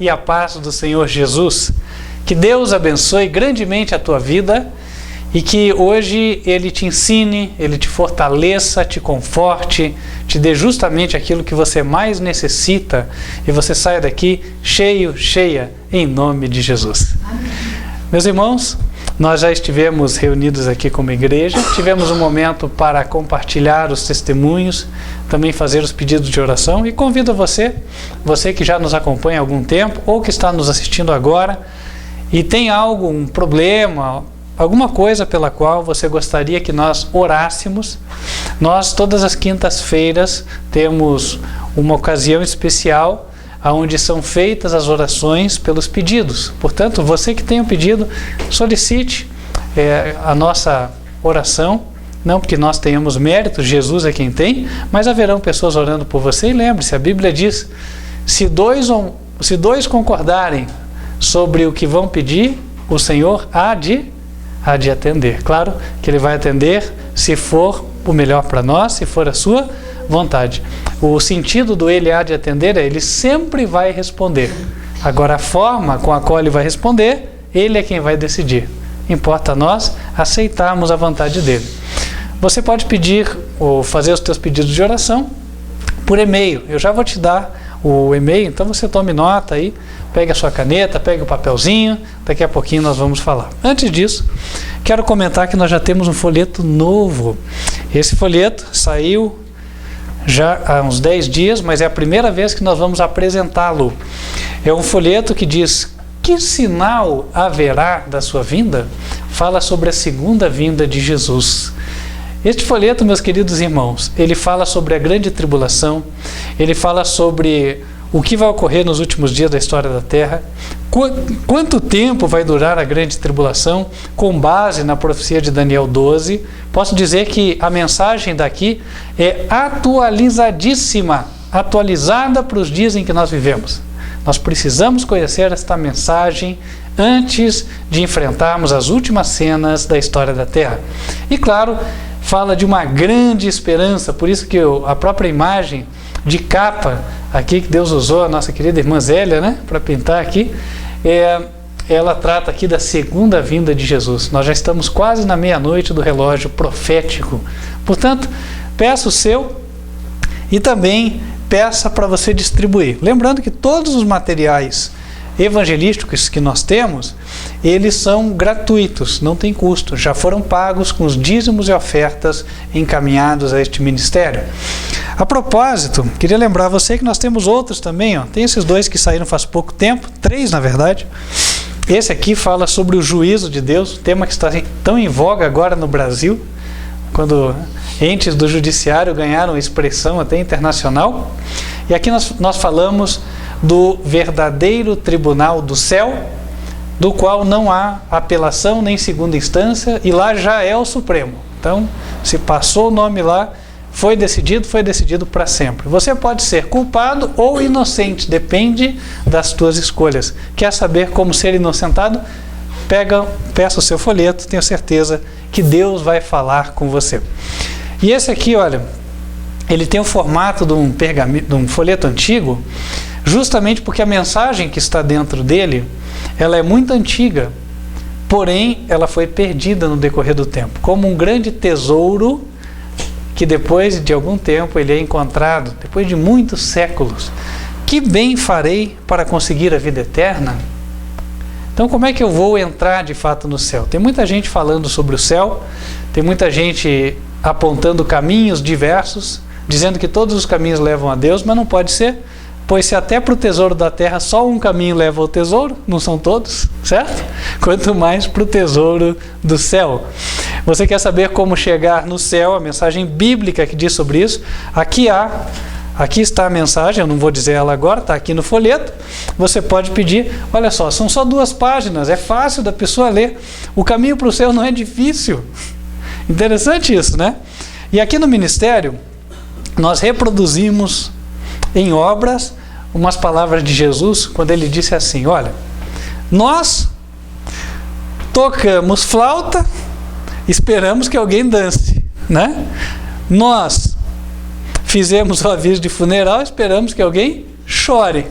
e a paz do Senhor Jesus. Que Deus abençoe grandemente a tua vida e que hoje Ele te ensine, Ele te fortaleça, te conforte, te dê justamente aquilo que você mais necessita e você saia daqui cheio, cheia, em nome de Jesus. Amém. Meus irmãos, nós já estivemos reunidos aqui como igreja, tivemos um momento para compartilhar os testemunhos, também fazer os pedidos de oração e convido você que já nos acompanha há algum tempo ou que está nos assistindo agora e tem algo, um problema, alguma coisa pela qual você gostaria que nós orássemos. Nós todas as quintas-feiras temos uma ocasião especial onde são feitas as orações pelos pedidos. Portanto, você que tem um pedido, solicite a nossa oração, não porque nós tenhamos méritos, Jesus é quem tem, mas haverão pessoas orando por você. E lembre-se, a Bíblia diz, se dois concordarem sobre o que vão pedir, o Senhor há de atender. Claro que Ele vai atender se for o melhor para nós, se for a sua vontade. O sentido do Ele há de atender é Ele sempre vai responder. Agora a forma com a qual Ele vai responder, Ele é quem vai decidir. Importa a nós aceitarmos a vontade dEle. Você pode pedir ou fazer os teus pedidos de oração por e-mail. Eu já vou te dar o e-mail, então você tome nota aí, pegue a sua caneta, pegue o papelzinho, daqui a pouquinho nós vamos falar. Antes disso, quero comentar que nós já temos um folheto novo. Esse folheto saiu já há uns 10 dias, mas é a primeira vez que nós vamos apresentá-lo. É um folheto que diz: que sinal haverá da sua vinda? Fala sobre a segunda vinda de Jesus. Este folheto, meus queridos irmãos, ele fala sobre a grande tribulação, ele fala sobre o que vai ocorrer nos últimos dias da história da Terra, quanto tempo vai durar a grande tribulação, com base na profecia de Daniel 12. Posso dizer que a mensagem daqui é atualizadíssima, atualizada para os dias em que nós vivemos. Nós precisamos conhecer esta mensagem antes de enfrentarmos as últimas cenas da história da Terra. E claro, fala de uma grande esperança, por isso que a própria imagem de capa aqui que Deus usou, a nossa querida irmã Zélia, né, para pintar aqui, ela trata aqui da segunda vinda de Jesus. Nós já estamos quase na meia-noite do relógio profético. Portanto, peça o seu e também peça para você distribuir. Lembrando que todos os materiais evangelísticos que nós temos, eles são gratuitos, não tem custo, já foram pagos com os dízimos e ofertas encaminhados a este ministério. A propósito, queria lembrar você que nós temos outros também, ó. Tem esses 2 que saíram faz pouco tempo, 3 na verdade. Esse aqui fala sobre o juízo de Deus, tema que está tão em voga agora no Brasil, quando entes do judiciário ganharam expressão até internacional. E aqui nós falamos do verdadeiro tribunal do céu, do qual não há apelação nem segunda instância, e lá já é o Supremo. Então, se passou o nome lá, foi decidido para sempre. Você pode ser culpado ou inocente, depende das tuas escolhas. Quer saber como ser inocentado? Peça o seu folheto, tenho certeza que Deus vai falar com você. E esse aqui, olha, ele tem o formato de um folheto antigo, justamente porque a mensagem que está dentro dele, ela é muito antiga, porém ela foi perdida no decorrer do tempo, como um grande tesouro que depois de algum tempo ele é encontrado, depois de muitos séculos. Que bem farei para conseguir a vida eterna? Então, como é que eu vou entrar de fato no céu? Tem muita gente falando sobre o céu, tem muita gente apontando caminhos diversos, dizendo que todos os caminhos levam a Deus, mas não pode ser, pois se até para o tesouro da terra só um caminho leva ao tesouro, não são todos, certo? Quanto mais para o tesouro do céu. Você quer saber como chegar no céu, a mensagem bíblica que diz sobre isso? Aqui está a mensagem, eu não vou dizer ela agora, está aqui no folheto. Você pode pedir, olha só, são só 2 páginas, é fácil da pessoa ler. O caminho para o céu não é difícil. Interessante isso, né? E aqui no ministério, nós reproduzimos em obras umas palavras de Jesus, quando ele disse assim, olha, nós tocamos flauta, esperamos que alguém dance, né? Nós fizemos o aviso de funeral, esperamos que alguém chore.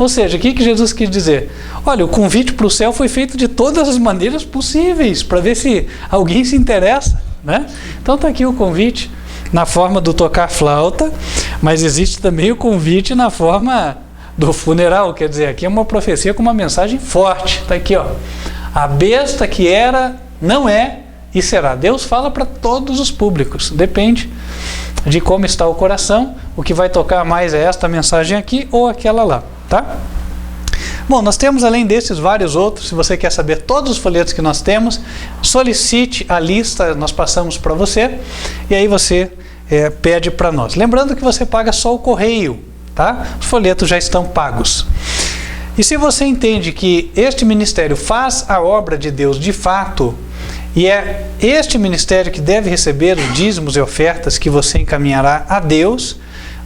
Ou seja, o que Jesus quis dizer? Olha, o convite para o céu foi feito de todas as maneiras possíveis, para ver se alguém se interessa, né? Então está aqui o convite na forma do tocar flauta, mas existe também o convite na forma do funeral, quer dizer, aqui é uma profecia com uma mensagem forte. Está aqui, ó. A besta que era, não é e será. Deus fala para todos os públicos, depende de como está o coração. O que vai tocar mais é esta mensagem aqui ou aquela lá, tá? Bom, nós temos além desses vários outros. Se você quer saber todos os folhetos que nós temos, solicite a lista, nós passamos para você e aí você pede para nós. Lembrando que você paga só o correio, tá? Os folhetos já estão pagos. E se você entende que este ministério faz a obra de Deus de fato, e é este ministério que deve receber os dízimos e ofertas que você encaminhará a Deus,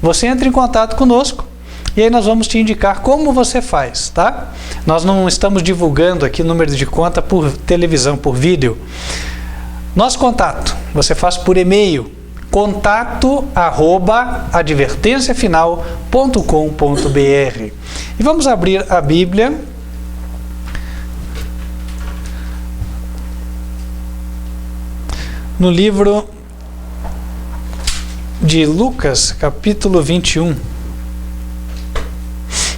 você entra em contato conosco e aí nós vamos te indicar como você faz, tá? Nós não estamos divulgando aqui número de conta por televisão, por vídeo. Nosso contato, você faz por e-mail, contato@advertenciafinal.com.br. E vamos abrir a Bíblia no livro de Lucas, capítulo 21.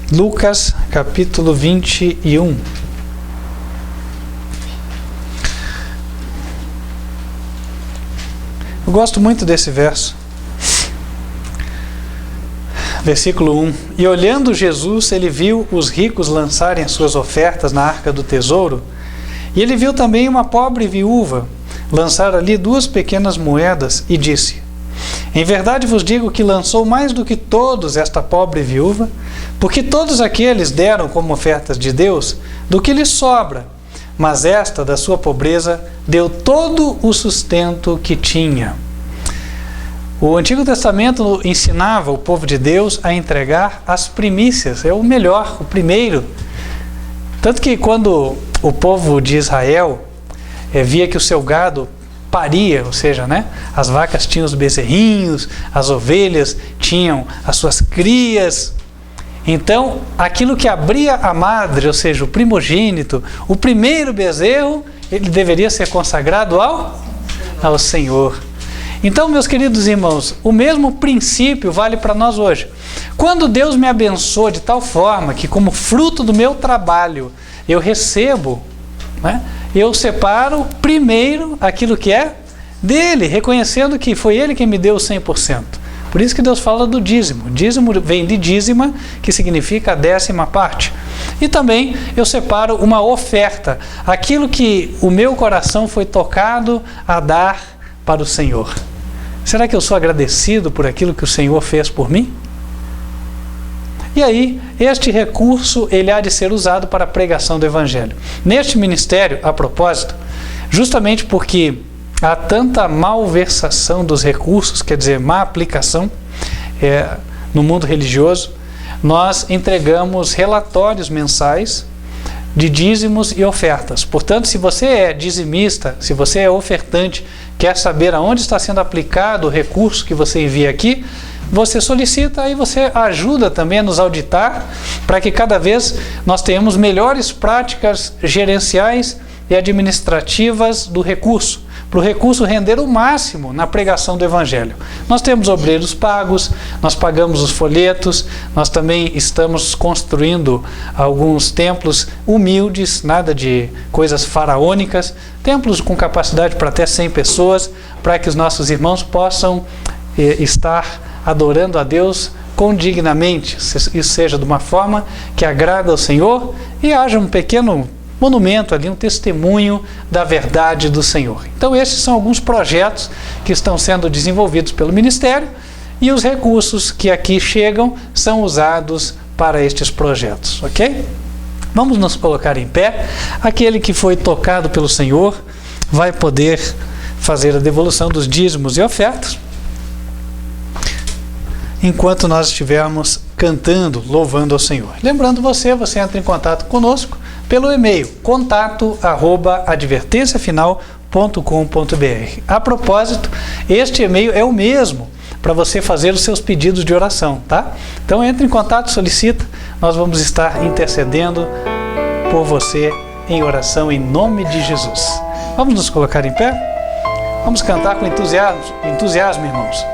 Lucas, capítulo 21. Eu gosto muito desse verso. Versículo 1. E olhando Jesus, ele viu os ricos lançarem as suas ofertas na arca do tesouro, e ele viu também uma pobre viúva lançar ali 2 pequenas moedas, e disse: em verdade vos digo que lançou mais do que todos esta pobre viúva, porque todos aqueles deram como ofertas de Deus do que lhes sobra, mas esta, da sua pobreza, deu todo o sustento que tinha. O Antigo Testamento ensinava o povo de Deus a entregar as primícias, é o melhor, o primeiro. Tanto que quando o povo de Israel via que o seu gado paria, ou seja, né, as vacas tinham os bezerrinhos, as ovelhas tinham as suas crias, então aquilo que abria a madre, ou seja, o primogênito, o primeiro bezerro, ele deveria ser consagrado ao Senhor. Então, meus queridos irmãos, o mesmo princípio vale para nós hoje. Quando Deus me abençoa de tal forma que, como fruto do meu trabalho, eu recebo, né, eu separo primeiro aquilo que é dele, reconhecendo que foi ele quem me deu o 100%. Por isso que Deus fala do dízimo. Dízimo vem de dízima, que significa a 10ª parte. E também eu separo uma oferta, aquilo que o meu coração foi tocado a dar para o Senhor. Será que eu sou agradecido por aquilo que o Senhor fez por mim? E aí, este recurso, ele há de ser usado para a pregação do Evangelho. Neste ministério, a propósito, justamente porque há tanta malversação dos recursos, quer dizer, má aplicação no mundo religioso, nós entregamos relatórios mensais de dízimos e ofertas. Portanto, se você é dizimista, se você é ofertante, quer saber aonde está sendo aplicado o recurso que você envia aqui, você solicita e você ajuda também a nos auditar para que cada vez nós tenhamos melhores práticas gerenciais e administrativas do recurso, para o recurso render o máximo na pregação do Evangelho. Nós temos obreiros pagos, nós pagamos os folhetos, nós também estamos construindo alguns templos humildes, nada de coisas faraônicas, templos com capacidade para até 100 pessoas, para que os nossos irmãos possam estar adorando a Deus condignamente, isso seja de uma forma que agrada ao Senhor e haja um pequeno monumento ali, um testemunho da verdade do Senhor. Então esses são alguns projetos que estão sendo desenvolvidos pelo Ministério e os recursos que aqui chegam são usados para estes projetos, ok? Vamos nos colocar em pé. Aquele que foi tocado pelo Senhor vai poder fazer a devolução dos dízimos e ofertas enquanto nós estivermos cantando, louvando ao Senhor. Lembrando você entra em contato conosco pelo e-mail contato@advertenciafinal.com.br. A propósito, este e-mail é o mesmo para você fazer os seus pedidos de oração, tá? Então entre em contato, solicita, nós vamos estar intercedendo por você em oração em nome de Jesus. Vamos nos colocar em pé? Vamos cantar com entusiasmo, irmãos.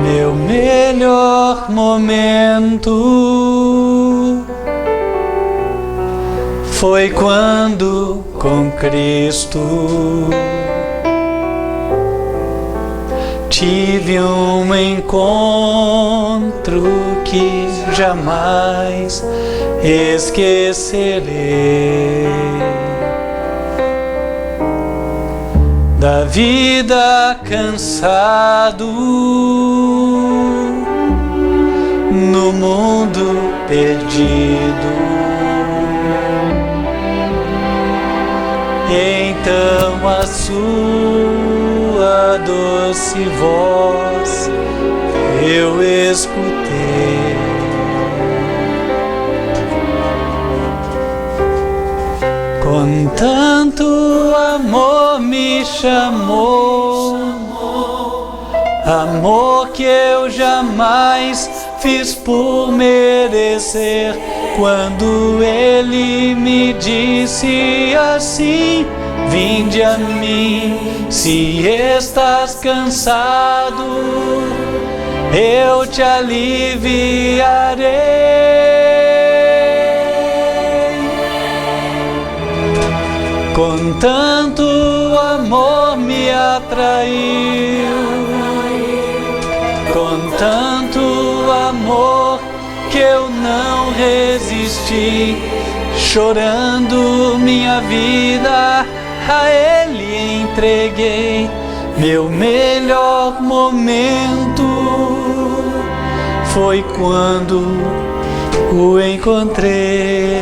Meu melhor momento foi quando com Cristo tive um encontro que jamais esquecerei. Da vida cansado no mundo perdido, então a sua doce voz eu escutei. Com tanto amor me chamou, amor que eu jamais fiz por merecer. Quando ele me disse assim: vinde a mim, se estás cansado, eu te aliviarei. Com tanto amor me atraiu, com tanto amor que eu não resisti, chorando minha vida a ele entreguei. Meu melhor momento foi quando o encontrei.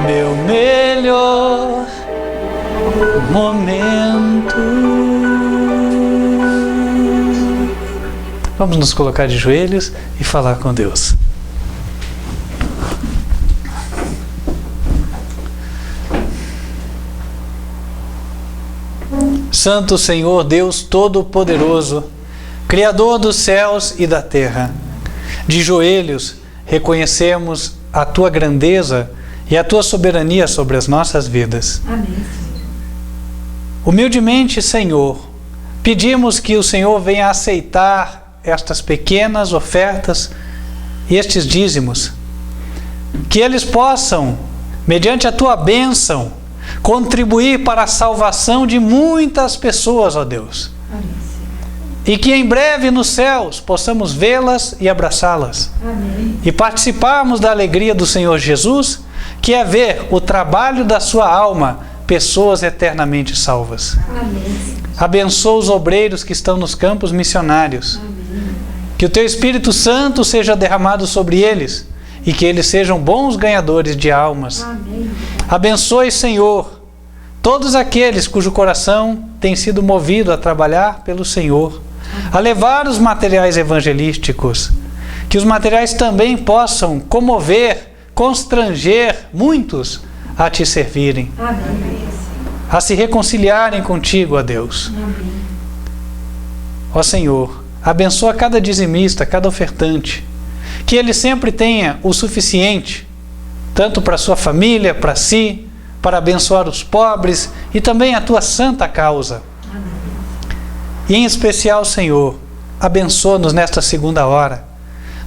Meu melhor momento. Vamos nos colocar de joelhos e falar com Deus. Santo Senhor Deus Todo-Poderoso, Criador dos céus e da terra, de joelhos reconhecemos a Tua grandeza e a Tua soberania sobre as nossas vidas. Amém. Humildemente, Senhor, pedimos que o Senhor venha aceitar estas pequenas ofertas e estes dízimos, que eles possam, mediante a Tua bênção, contribuir para a salvação de muitas pessoas, ó Deus. Amém. E que em breve nos céus possamos vê-las e abraçá-las. Amém. E participarmos da alegria do Senhor Jesus, que é ver o trabalho da sua alma, pessoas eternamente salvas. Amém. Abençoa os obreiros que estão nos campos missionários. Amém. Que o Teu Espírito Santo seja derramado sobre eles e que eles sejam bons ganhadores de almas. Amém. Abençoe, Senhor, todos aqueles cujo coração tem sido movido a trabalhar pelo Senhor, a levar os materiais evangelísticos, que os materiais também possam comover, constranger muitos a Te servirem, Amém. a se reconciliarem contigo, ó Deus. Amém. Ó Senhor, abençoa cada dizimista, cada ofertante, que ele sempre tenha o suficiente, tanto para sua família, para si, para abençoar os pobres e também a Tua santa causa. Amém. E em especial, Senhor, abençoa-nos nesta segunda hora.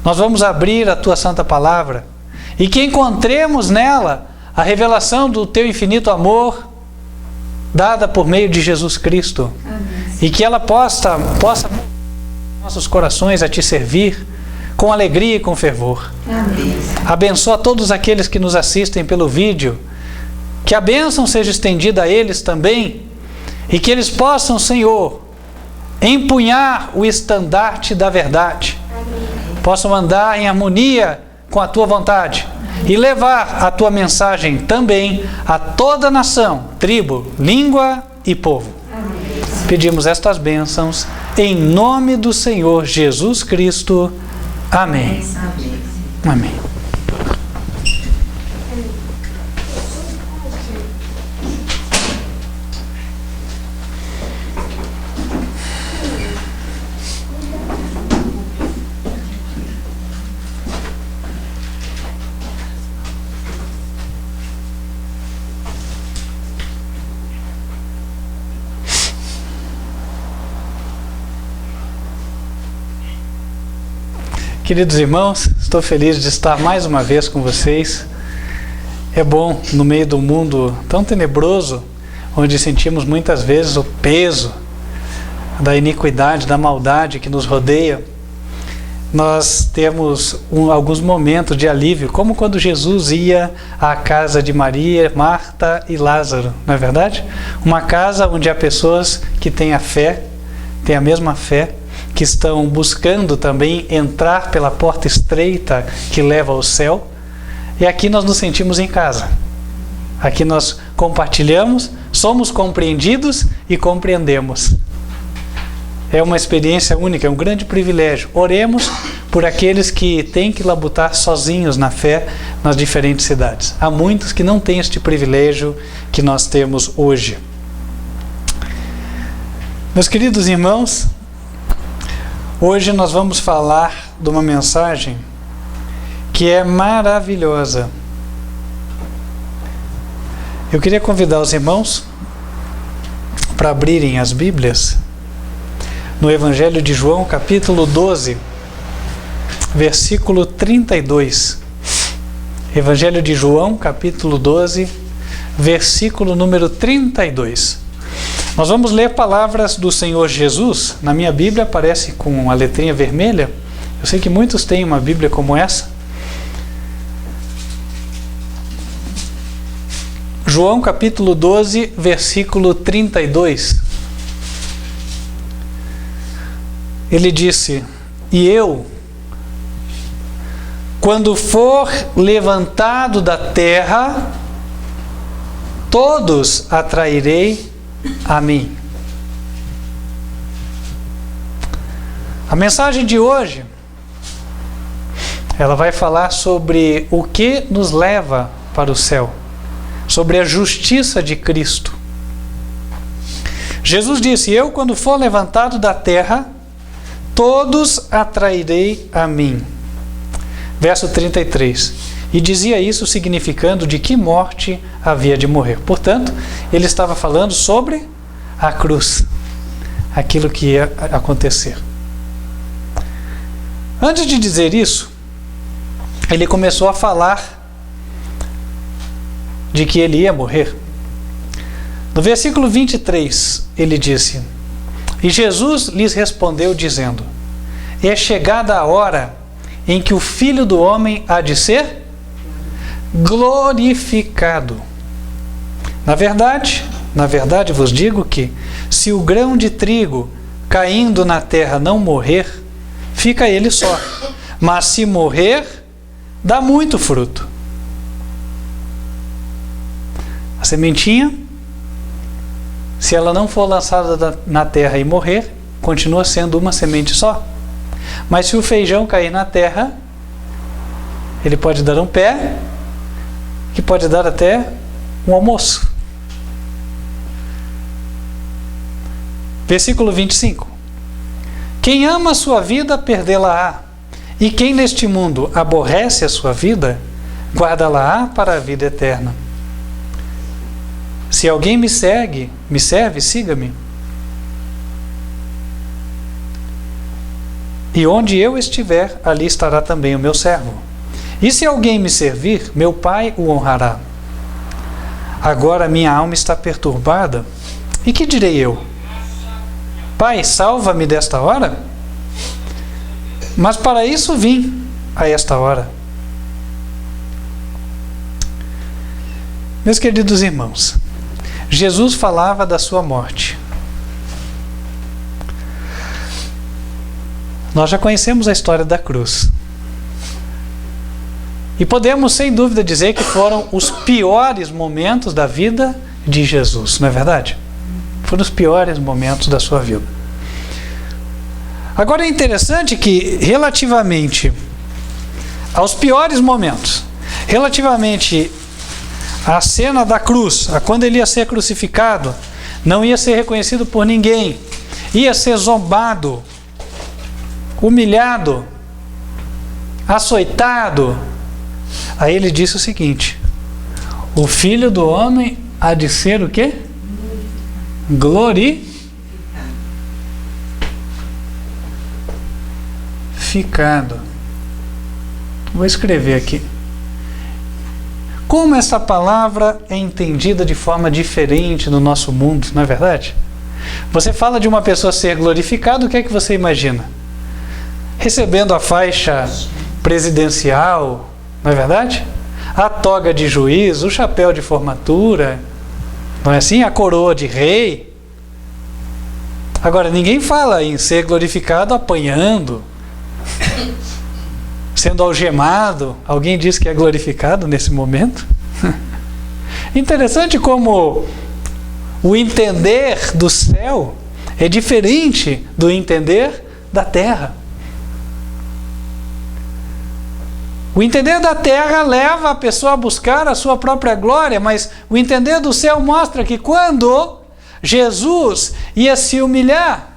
Nós vamos abrir a Tua santa palavra e que encontremos nela a revelação do Teu infinito amor dada por meio de Jesus Cristo. Amém. E que ela possa nossos corações a Te servir com alegria e com fervor. Amém. Abençoa todos aqueles que nos assistem pelo vídeo, que a bênção seja estendida a eles também, e que eles possam, Senhor, empunhar o estandarte da verdade, possam andar em harmonia com a Tua vontade e levar a Tua mensagem também a toda nação, tribo, língua e povo. Amém. Pedimos estas bênçãos em nome do Senhor Jesus Cristo. Amém. Amém. Queridos irmãos, estou feliz de estar mais uma vez com vocês. É bom, no meio do mundo tão tenebroso, onde sentimos muitas vezes o peso da iniquidade, da maldade que nos rodeia, nós temos alguns momentos de alívio, como quando Jesus ia à casa de Maria, Marta e Lázaro, não é verdade? Uma casa onde há pessoas que têm a fé, têm a mesma fé, que estão buscando também entrar pela porta estreita que leva ao céu. E aqui nós nos sentimos em casa. Aqui nós compartilhamos, somos compreendidos e compreendemos. É uma experiência única, é um grande privilégio. Oremos por aqueles que têm que labutar sozinhos na fé nas diferentes cidades. Há muitos que não têm este privilégio que nós temos hoje. Meus queridos irmãos, hoje nós vamos falar de uma mensagem que é maravilhosa. Eu queria convidar os irmãos para abrirem as Bíblias no Evangelho de João, capítulo 12, versículo 32. Evangelho de João, capítulo 12, versículo número 32. Nós vamos ler palavras do Senhor Jesus. Na minha Bíblia aparece com a letrinha vermelha. Eu sei que muitos têm uma Bíblia como essa. João capítulo 12, versículo 32. Ele disse: "E eu, quando for levantado da terra, todos atrairei a mim." A mensagem de hoje, ela vai falar sobre o que nos leva para o céu, sobre a justiça de Cristo. Jesus disse: "Eu, quando for levantado da terra, todos atrairei a mim." Verso 33. E dizia isso significando de que morte havia de morrer. Portanto, ele estava falando sobre a cruz, aquilo que ia acontecer. Antes de dizer isso, ele começou a falar de que ele ia morrer. No versículo 23, ele disse: "E Jesus lhes respondeu dizendo: É chegada a hora em que o Filho do Homem há de ser glorificado. Na verdade vos digo que, se o grão de trigo caindo na terra não morrer, fica ele só. Mas se morrer, dá muito fruto." A sementinha, se ela não for lançada na terra e morrer, continua sendo uma semente só. Mas se o feijão cair na terra, ele pode dar um pé, que pode dar até um almoço. Versículo 25. "Quem ama a sua vida, perdê-la-á. E quem neste mundo aborrece a sua vida, guarda-la-á para a vida eterna. Se alguém me serve, siga-me. E onde eu estiver, ali estará também o meu servo. E se alguém me servir, meu Pai o honrará. Agora minha alma está perturbada. E que direi eu? Pai, salva-me desta hora? Mas para isso vim a esta hora." Meus queridos irmãos, Jesus falava da sua morte. Nós já conhecemos a história da cruz. E podemos, sem dúvida, dizer que foram os piores momentos da vida de Jesus, não é verdade? Foram os piores momentos da sua vida. Agora é interessante que, relativamente aos piores momentos, relativamente à cena da cruz, a quando ele ia ser crucificado, não ia ser reconhecido por ninguém, ia ser zombado, humilhado, açoitado. Aí ele disse o seguinte: o Filho do Homem há de ser o quê? Glorificado. Vou escrever aqui. Como essa palavra é entendida de forma diferente no nosso mundo, não é verdade? Você fala de uma pessoa ser glorificada, o que é que você imagina? Recebendo a faixa presidencial, não é verdade? A toga de juiz, o chapéu de formatura, não é assim? A coroa de rei. Agora, ninguém fala em ser glorificado apanhando, sendo algemado. Alguém diz que é glorificado nesse momento? Interessante como o entender do céu é diferente do entender da terra. O entender da terra leva a pessoa a buscar a sua própria glória, mas o entender do céu mostra que quando Jesus ia se humilhar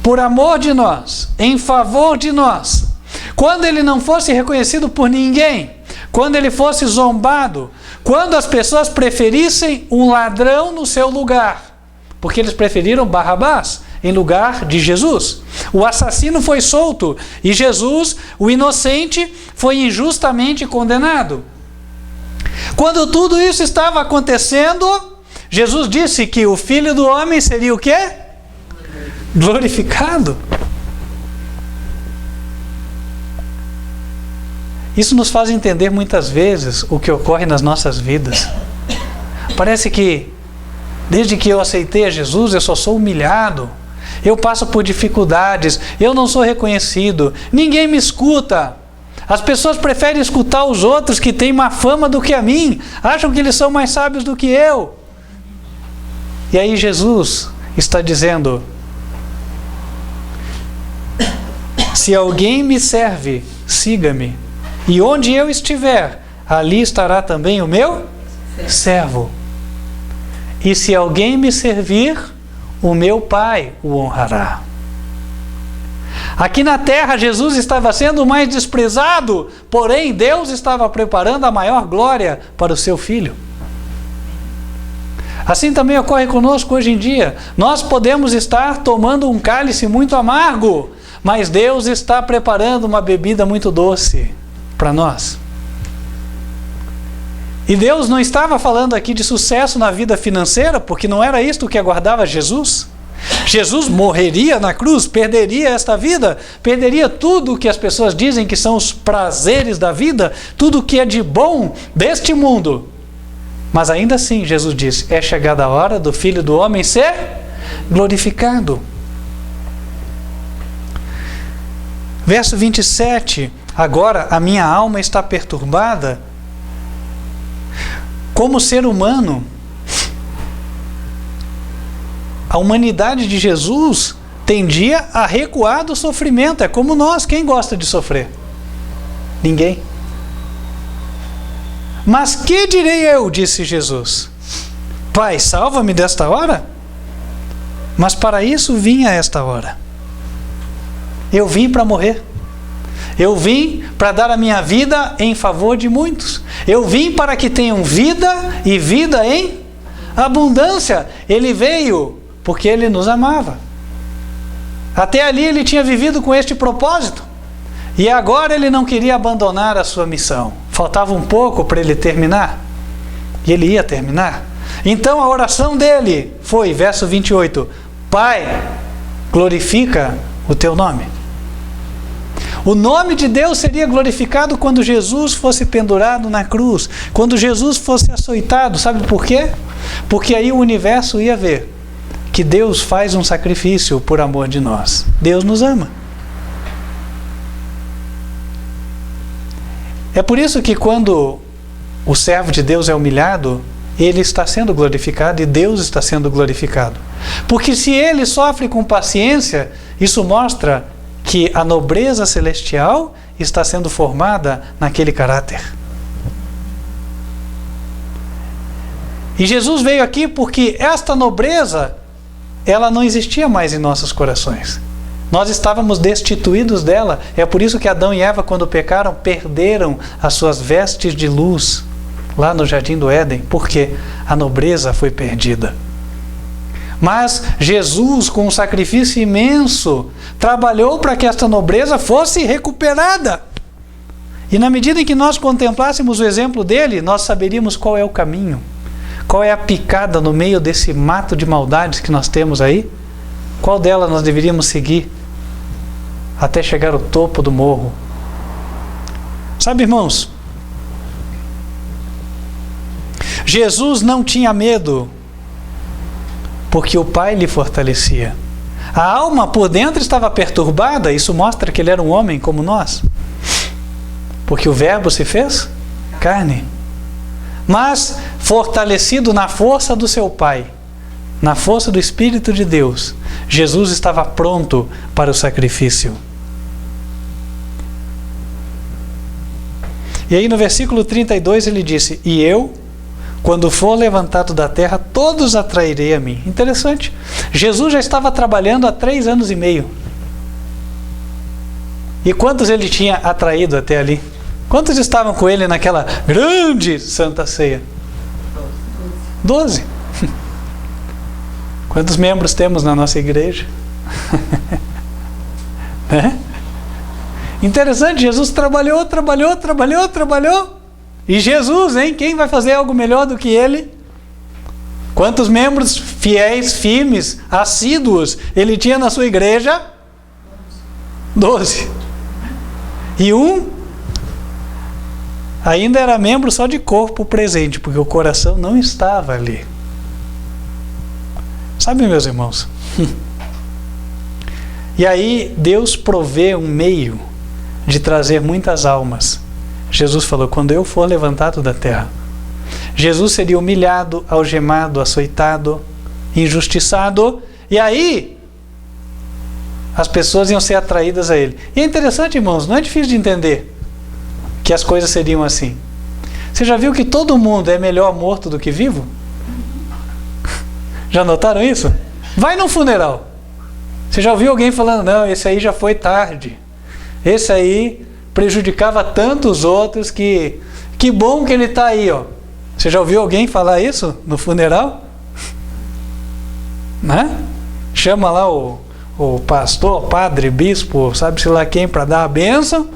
por amor de nós, em favor de nós, quando ele não fosse reconhecido por ninguém, quando ele fosse zombado, quando as pessoas preferissem um ladrão no seu lugar, porque eles preferiram Barrabás em lugar de Jesus. O assassino foi solto e Jesus, o inocente, foi injustamente condenado. Quando tudo isso estava acontecendo, Jesus disse que o Filho do Homem seria o quê? Glorificado. Isso nos faz entender muitas vezes o que ocorre nas nossas vidas. Parece que desde que eu aceitei a Jesus, eu só sou humilhado. Eu passo por dificuldades, eu não sou reconhecido, ninguém me escuta. As pessoas preferem escutar os outros que têm má fama do que a mim, acham que eles são mais sábios do que eu. E aí Jesus está dizendo: se alguém me serve, siga-me, e onde eu estiver, ali estará também o meu servo. E se alguém me servir, o meu Pai o honrará. Aqui na terra, Jesus estava sendo mais desprezado, porém Deus estava preparando a maior glória para o seu Filho. Assim também ocorre conosco hoje em dia. Nós podemos estar tomando um cálice muito amargo, mas Deus está preparando uma bebida muito doce para nós. E Deus não estava falando aqui de sucesso na vida financeira, porque não era isto que aguardava Jesus. Jesus morreria na cruz, perderia esta vida, perderia tudo o que as pessoas dizem que são os prazeres da vida, tudo o que é de bom deste mundo. Mas ainda assim, Jesus disse: é chegada a hora do Filho do Homem ser glorificado. Verso 27, agora a minha alma está perturbada. Como ser humano, a humanidade de Jesus tendia a recuar do sofrimento. É como nós, quem gosta de sofrer? Ninguém. Mas que direi eu, disse Jesus: Pai, salva-me desta hora? Mas para isso vim a esta hora. Eu vim para morrer. Eu vim para dar a minha vida em favor de muitos. Eu vim para que tenham vida e vida em abundância. Ele veio porque Ele nos amava. Até ali Ele tinha vivido com este propósito. E agora Ele não queria abandonar a sua missão. Faltava um pouco para Ele terminar. E Ele ia terminar. Então a oração dele foi, verso 28, Pai, glorifica o Teu nome. O nome de Deus seria glorificado quando Jesus fosse pendurado na cruz, quando Jesus fosse açoitado. Sabe por quê? Porque aí o universo ia ver que Deus faz um sacrifício por amor de nós. Deus nos ama. É por isso que quando o servo de Deus é humilhado, ele está sendo glorificado e Deus está sendo glorificado. Porque se ele sofre com paciência, isso mostra que a nobreza celestial está sendo formada naquele caráter. E Jesus veio aqui porque esta nobreza, ela não existia mais em nossos corações. Nós estávamos destituídos dela. É por isso que Adão e Eva, quando pecaram, perderam as suas vestes de luz lá no Jardim do Éden, porque a nobreza foi perdida. Mas Jesus, com um sacrifício imenso, trabalhou para que esta nobreza fosse recuperada. E na medida em que nós contemplássemos o exemplo dele, nós saberíamos qual é o caminho, qual é a picada no meio desse mato de maldades que nós temos aí, qual dela nós deveríamos seguir até chegar ao topo do morro. Sabe, irmãos, Jesus não tinha medo, porque o Pai lhe fortalecia. A alma por dentro estava perturbada, isso mostra que ele era um homem como nós, porque o Verbo se fez carne. Mas, fortalecido na força do seu Pai, na força do Espírito de Deus, Jesus estava pronto para o sacrifício. E aí no versículo 32 ele disse: e eu, quando for levantado da terra, todos atrairei a mim. Interessante. Jesus já estava trabalhando há 3 anos e meio. E quantos ele tinha atraído até ali? Quantos estavam com ele naquela grande Santa Ceia? 12. Quantos membros temos na nossa igreja? Né? Interessante, Jesus trabalhou. E Jesus, hein? Quem vai fazer algo melhor do que ele? Quantos membros fiéis, firmes, assíduos ele tinha na sua igreja? 12. E um ainda era membro só de corpo presente, porque o coração não estava ali. Sabe, meus irmãos? E aí Deus provê um meio de trazer muitas almas. Jesus falou: quando eu for levantado da terra. Jesus seria humilhado, algemado, açoitado, injustiçado, e aí as pessoas iam ser atraídas a ele. E é interessante, irmãos, não é difícil de entender que as coisas seriam assim. Você já viu que todo mundo é melhor morto do que vivo? Já notaram isso? Vai num funeral. Você já ouviu alguém falando: não, esse aí já foi tarde. Esse aí prejudicava tantos outros que bom que ele está aí, ó. Você já ouviu alguém falar isso no funeral? Né? Chama lá o pastor, padre, bispo, sabe-se lá quem, para dar a bênção.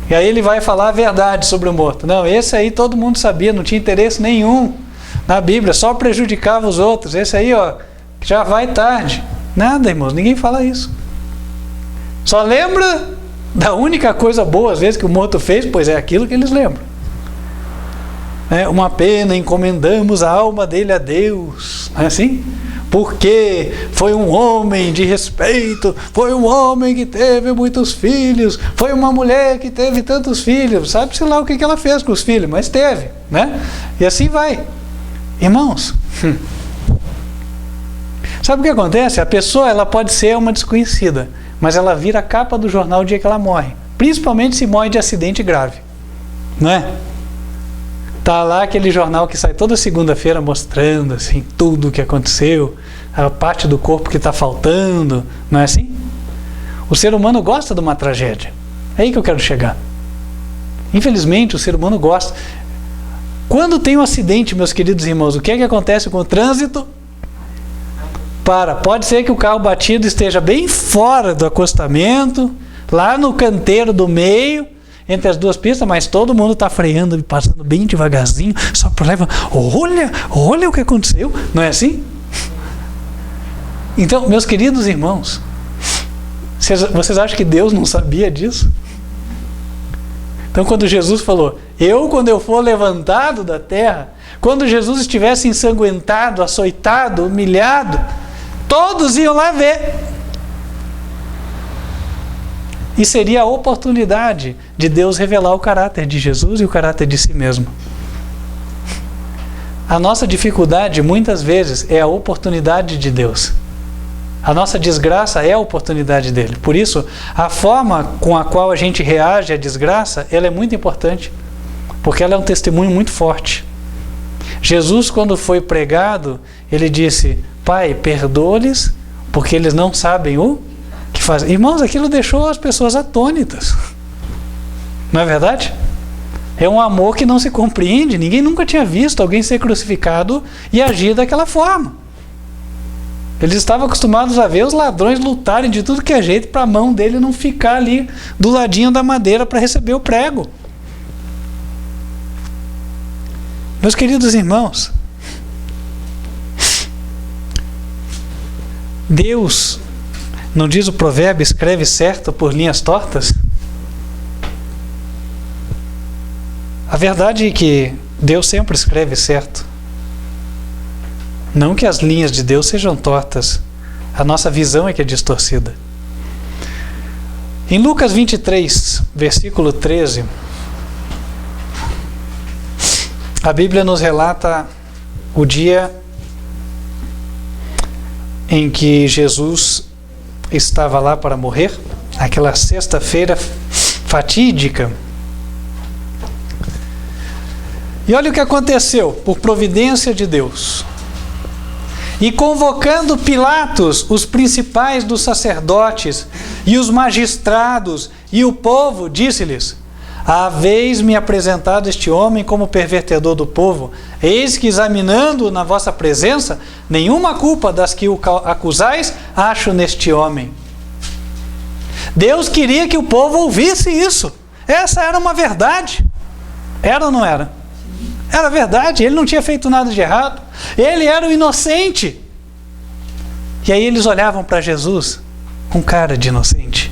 E aí ele vai falar a verdade sobre o morto. Não, esse aí todo mundo sabia, não tinha interesse nenhum na Bíblia, só prejudicava os outros. Esse aí, ó, já vai tarde. Nada, irmãos, ninguém fala isso. Só lembra da única coisa boa, às vezes, que o morto fez, pois é aquilo que eles lembram. Uma pena, encomendamos a alma dele a Deus. Não é assim? Porque foi um homem de respeito, foi um homem que teve muitos filhos, foi uma mulher que teve tantos filhos, sabe-se lá o que ela fez com os filhos, mas teve, né? E assim vai. Irmãos, sabe o que acontece? A pessoa, ela pode ser uma desconhecida, mas ela vira a capa do jornal o dia que ela morre, principalmente se morre de acidente grave, não é? Tá lá aquele jornal que sai toda segunda-feira mostrando assim tudo o que aconteceu, a parte do corpo que está faltando, não é assim? O ser humano gosta de uma tragédia. É aí que eu quero chegar. Infelizmente, o ser humano gosta. Quando tem um acidente, meus queridos irmãos, o que é que acontece com o trânsito? Pode ser que o carro batido esteja bem fora do acostamento, lá no canteiro do meio, entre as duas pistas, mas todo mundo está freando e passando bem devagarzinho, só por leva, olha o que aconteceu, não é assim? Então, meus queridos irmãos, vocês acham que Deus não sabia disso? Então, quando Jesus falou: quando eu for levantado da terra, quando Jesus estivesse ensanguentado, açoitado, humilhado, todos iam lá ver. E seria a oportunidade de Deus revelar o caráter de Jesus e o caráter de si mesmo. A nossa dificuldade, muitas vezes, é a oportunidade de Deus. A nossa desgraça é a oportunidade dele. Por isso, a forma com a qual a gente reage à desgraça, ela é muito importante, porque ela é um testemunho muito forte. Jesus, quando foi pregado, ele disse: Pai, perdoa-lhes, porque eles não sabem o que fazem. Irmãos, aquilo deixou as pessoas atônitas. Não é verdade? É um amor que não se compreende. Ninguém nunca tinha visto alguém ser crucificado e agir daquela forma. Eles estavam acostumados a ver os ladrões lutarem de tudo que é jeito para a mão dele não ficar ali do ladinho da madeira para receber o prego. Meus queridos irmãos, Deus, não diz o provérbio, escreve certo por linhas tortas? A verdade é que Deus sempre escreve certo. Não que as linhas de Deus sejam tortas. A nossa visão é que é distorcida. Em Lucas 23, versículo 13, a Bíblia nos relata o dia em que Jesus estava lá para morrer, aquela sexta-feira fatídica. E olha o que aconteceu, por providência de Deus. E convocando Pilatos, os principais dos sacerdotes e os magistrados e o povo, disse-lhes: haveis-me apresentado este homem como pervertedor do povo, eis que, examinando na vossa presença, nenhuma culpa das que o acusais acho neste homem. Deus queria que o povo ouvisse isso. Essa era uma verdade. Era ou não era? Era verdade, ele não tinha feito nada de errado. Ele era o inocente. E aí eles olhavam para Jesus com cara de inocente.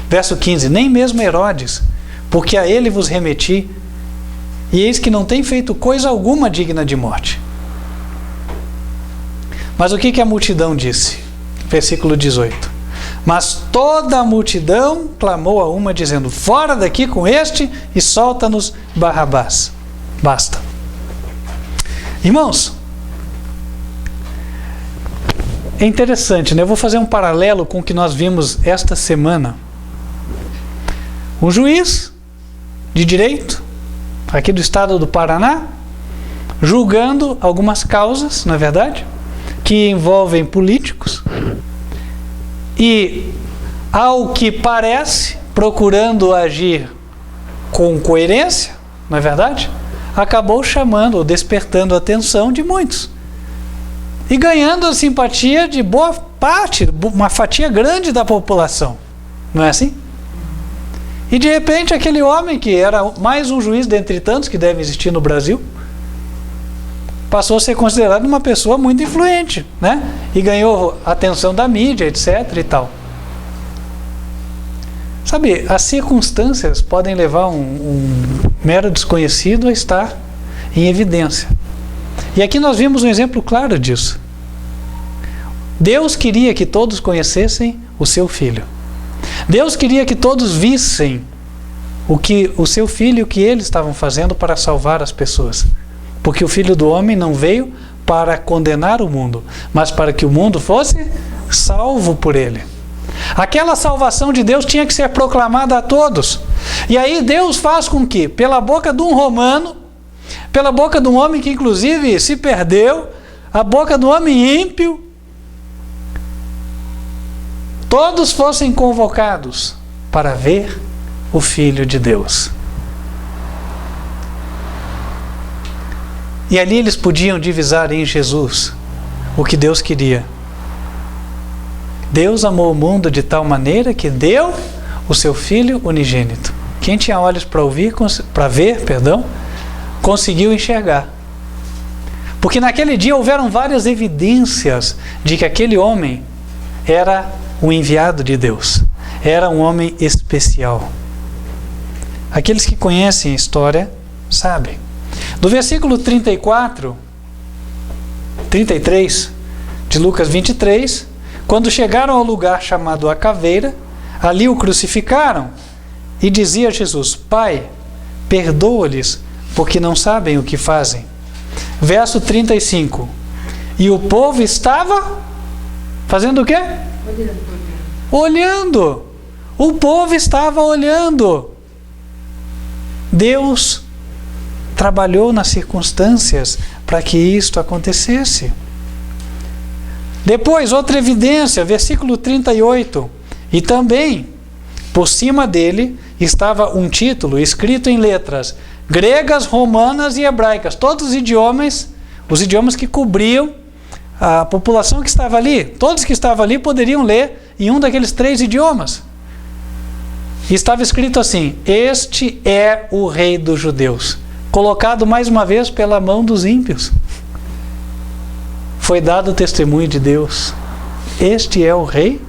Verso 15: nem mesmo Herodes, porque a ele vos remeti, e eis que não tem feito coisa alguma digna de morte. Mas o que a multidão disse? Versículo 18: mas toda a multidão clamou a uma, dizendo: fora daqui com este e solta-nos Barrabás. Basta. Irmãos, é interessante, né? Eu vou fazer um paralelo com o que nós vimos esta semana. Um juiz de direito, aqui do estado do Paraná, julgando algumas causas, não é verdade? Que envolvem políticos. E, ao que parece, procurando agir com coerência, não é verdade? Acabou chamando ou despertando a atenção de muitos. E ganhando a simpatia de boa parte, uma fatia grande da população. Não é assim? E de repente aquele homem, que era mais um juiz dentre tantos que devem existir no Brasil, passou a ser considerado uma pessoa muito influente, né? E ganhou a atenção da mídia, etc. e tal. Sabe, as circunstâncias podem levar um mero desconhecido a estar em evidência. E aqui nós vimos um exemplo claro disso. Deus queria que todos conhecessem o seu Filho. Deus queria que todos vissem o seu Filho e o que eles estavam fazendo para salvar as pessoas. Porque o Filho do Homem não veio para condenar o mundo, mas para que o mundo fosse salvo por ele. Aquela salvação de Deus tinha que ser proclamada a todos. E aí Deus faz com que, pela boca de um romano, pela boca de um homem que inclusive se perdeu, a boca do homem ímpio, todos fossem convocados para ver o Filho de Deus. E ali eles podiam divisar em Jesus o que Deus queria. Deus amou o mundo de tal maneira que deu o seu Filho unigênito. Quem tinha olhos para ver, conseguiu enxergar. Porque naquele dia houveram várias evidências de que aquele homem era o enviado de Deus. Era um homem especial. Aqueles que conhecem a história sabem. Do versículo 33 de Lucas 23, quando chegaram ao lugar chamado a Caveira, ali o crucificaram e dizia a Jesus: Pai, perdoa-lhes, porque não sabem o que fazem. Verso 35. E o povo estava fazendo o quê? Olhando. O povo estava olhando. Deus trabalhou nas circunstâncias para que isto acontecesse. Depois, outra evidência, versículo 38. E também, por cima dele, estava um título escrito em letras gregas, romanas e hebraicas. Todos os idiomas que cobriam a população que estava ali. Todos que estavam ali poderiam ler em um daqueles 3 idiomas. E estava escrito assim: este é o rei dos judeus. Colocado mais uma vez pela mão dos ímpios. Foi dado o testemunho de Deus. Este é o rei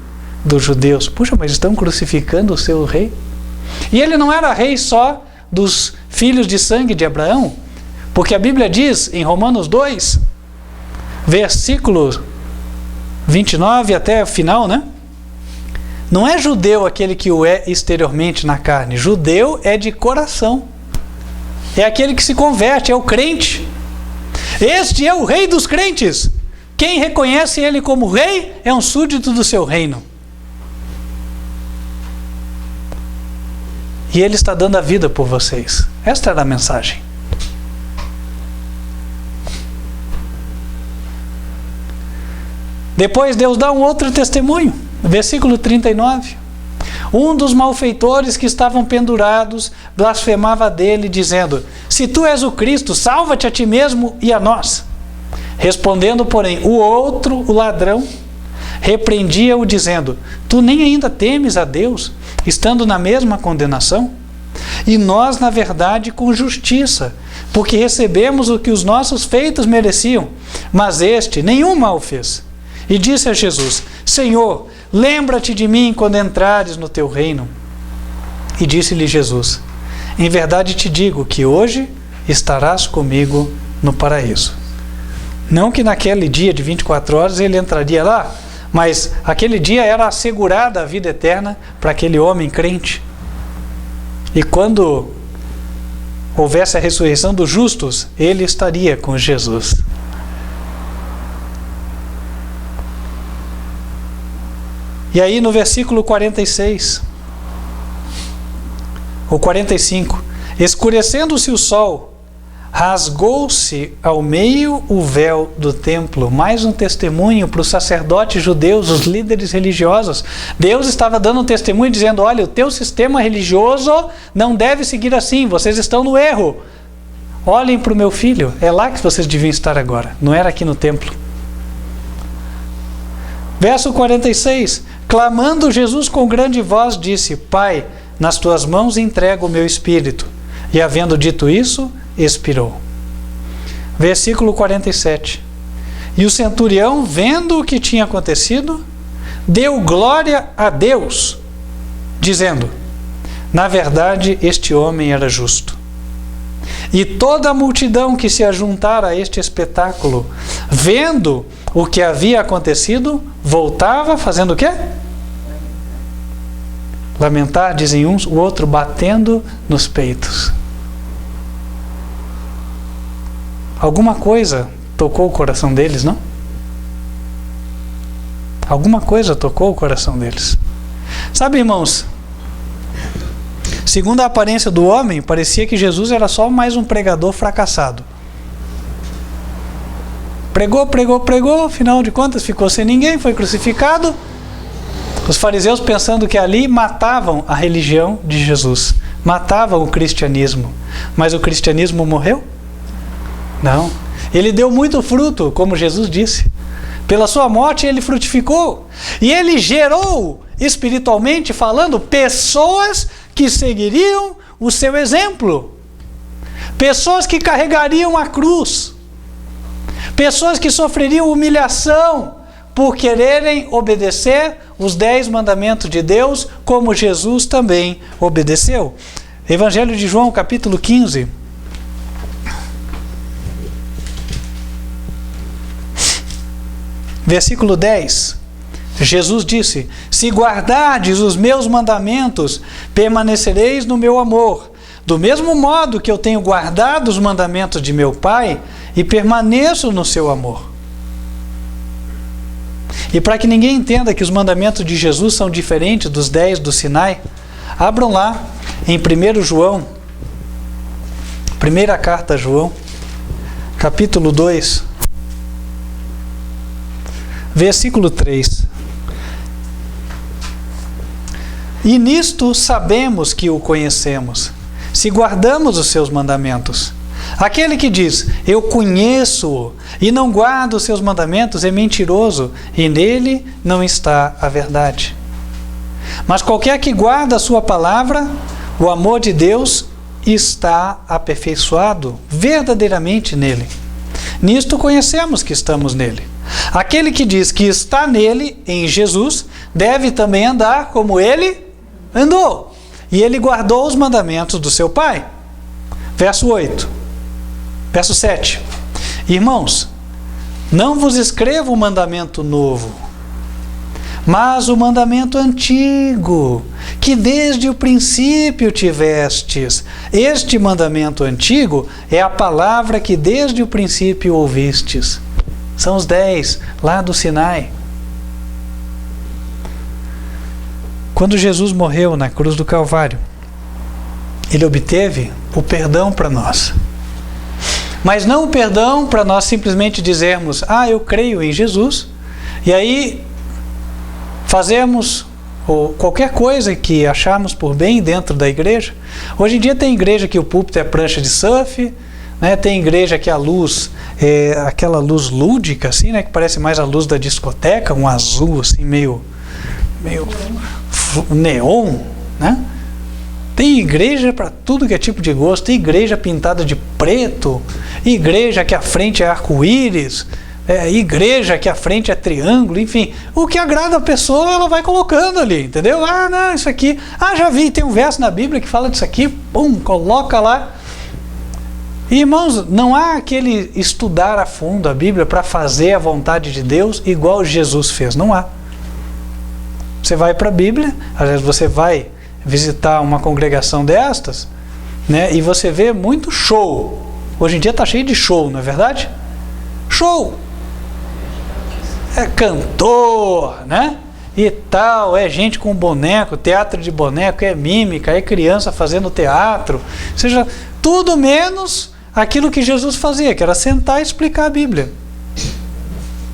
dos judeus. Puxa, mas estão crucificando o seu rei? E ele não era rei só dos filhos de sangue de Abraão, porque a Bíblia diz em Romanos 2, versículo 29 até o final, né? Não é judeu aquele que o é exteriormente na carne. Judeu é de coração. É aquele que se converte, é o crente. Este é o rei dos crentes. Quem reconhece ele como rei é um súdito do seu reino. E ele está dando a vida por vocês. Esta era a mensagem. Depois Deus dá um outro testemunho. Versículo 39. Um dos malfeitores que estavam pendurados blasfemava dele, dizendo: se tu és o Cristo, salva-te a ti mesmo e a nós. Respondendo, porém, o outro, o ladrão, repreendia-o, dizendo: tu nem ainda temes a Deus, estando na mesma condenação? E nós, na verdade, com justiça, porque recebemos o que os nossos feitos mereciam, mas este nenhum mal fez. E disse a Jesus: Senhor, lembra-te de mim quando entrares no teu reino. E disse-lhe Jesus: em verdade te digo que hoje estarás comigo no paraíso. Não que naquele dia de 24 horas ele entraria lá, mas aquele dia era assegurada a vida eterna para aquele homem crente. E quando houvesse a ressurreição dos justos, ele estaria com Jesus. E aí no versículo 46, ou 45, escurecendo-se o sol, rasgou-se ao meio o véu do templo. Mais um testemunho para os sacerdotes judeus, os líderes religiosos. Deus estava dando um testemunho dizendo: olha, o teu sistema religioso não deve seguir assim, vocês estão no erro. Olhem para o meu filho, é lá que vocês deviam estar agora, não era aqui no templo. Verso 46, clamando Jesus com grande voz, disse: Pai, nas tuas mãos entrego o meu espírito. E havendo dito isso, expirou. Versículo 47. E o centurião, vendo o que tinha acontecido, deu glória a Deus, dizendo: na verdade, este homem era justo. E toda a multidão que se ajuntara a este espetáculo, vendo o que havia acontecido, voltava fazendo o quê? Lamentar, dizem uns, o outro batendo nos peitos. Alguma coisa tocou o coração deles, não? Alguma coisa tocou o coração deles. Sabe, irmãos, segundo a aparência do homem, parecia que Jesus era só mais um pregador fracassado. Pregou, afinal de contas ficou sem ninguém, foi crucificado. Os fariseus pensando que ali matavam a religião de Jesus, matavam o cristianismo. Mas o cristianismo morreu? Não. Ele deu muito fruto, como Jesus disse. Pela sua morte ele frutificou. E ele gerou, espiritualmente falando, pessoas que seguiriam o seu exemplo. Pessoas que carregariam a cruz. Pessoas que sofreriam humilhação por quererem obedecer os 10 mandamentos de Deus, como Jesus também obedeceu. Evangelho de João, capítulo 15. Versículo 10. Jesus disse: se guardardes os meus mandamentos, permanecereis no meu amor, Do mesmo modo que eu tenho guardado os mandamentos de meu Pai e permaneço no seu amor. E para que ninguém entenda que os mandamentos de Jesus são diferentes dos 10 do Sinai, abram lá em 1 João, primeira carta a João, capítulo 2, versículo 3. E nisto sabemos que o conhecemos, se guardamos os seus mandamentos. Aquele que diz, eu conheço-o, e não guarda os seus mandamentos, é mentiroso, e nele não está a verdade. Mas qualquer que guarda a sua palavra, o amor de Deus está aperfeiçoado verdadeiramente nele. Nisto conhecemos que estamos nele. Aquele que diz que está nele, em Jesus, deve também andar como ele andou. E ele guardou os mandamentos do seu Pai. Verso 7. Irmãos, não vos escrevo um mandamento novo, mas o mandamento antigo, que desde o princípio tivestes. Este mandamento antigo é a palavra que desde o princípio ouvistes. São os 10 lá do Sinai. Quando Jesus morreu na cruz do Calvário, ele obteve o perdão para nós. Mas não o perdão para nós simplesmente dizermos, eu creio em Jesus, e aí fazemos qualquer coisa que acharmos por bem dentro da igreja. Hoje em dia tem igreja que o púlpito é prancha de surf, né? Tem igreja que a luz é aquela luz lúdica, assim, né? Que parece mais a luz da discoteca, um azul assim, meio neon, né? Tem igreja para tudo que é tipo de gosto, tem igreja pintada de preto, igreja que a frente é arco-íris, igreja que a frente é triângulo, enfim, o que agrada a pessoa ela vai colocando ali, entendeu? Não, isso aqui, já vi, tem um verso na Bíblia que fala disso aqui, coloca lá. E, irmãos, não há aquele estudar a fundo a Bíblia para fazer a vontade de Deus igual Jesus fez, não há. Você vai para a Bíblia, às vezes você vai visitar uma congregação destas, né, e você vê muito show. Hoje em dia está cheio de show, não é verdade? Show! É cantor, né? E tal, é gente com boneco, teatro de boneco, é mímica, é criança fazendo teatro. Ou seja, tudo menos aquilo que Jesus fazia, que era sentar e explicar a Bíblia.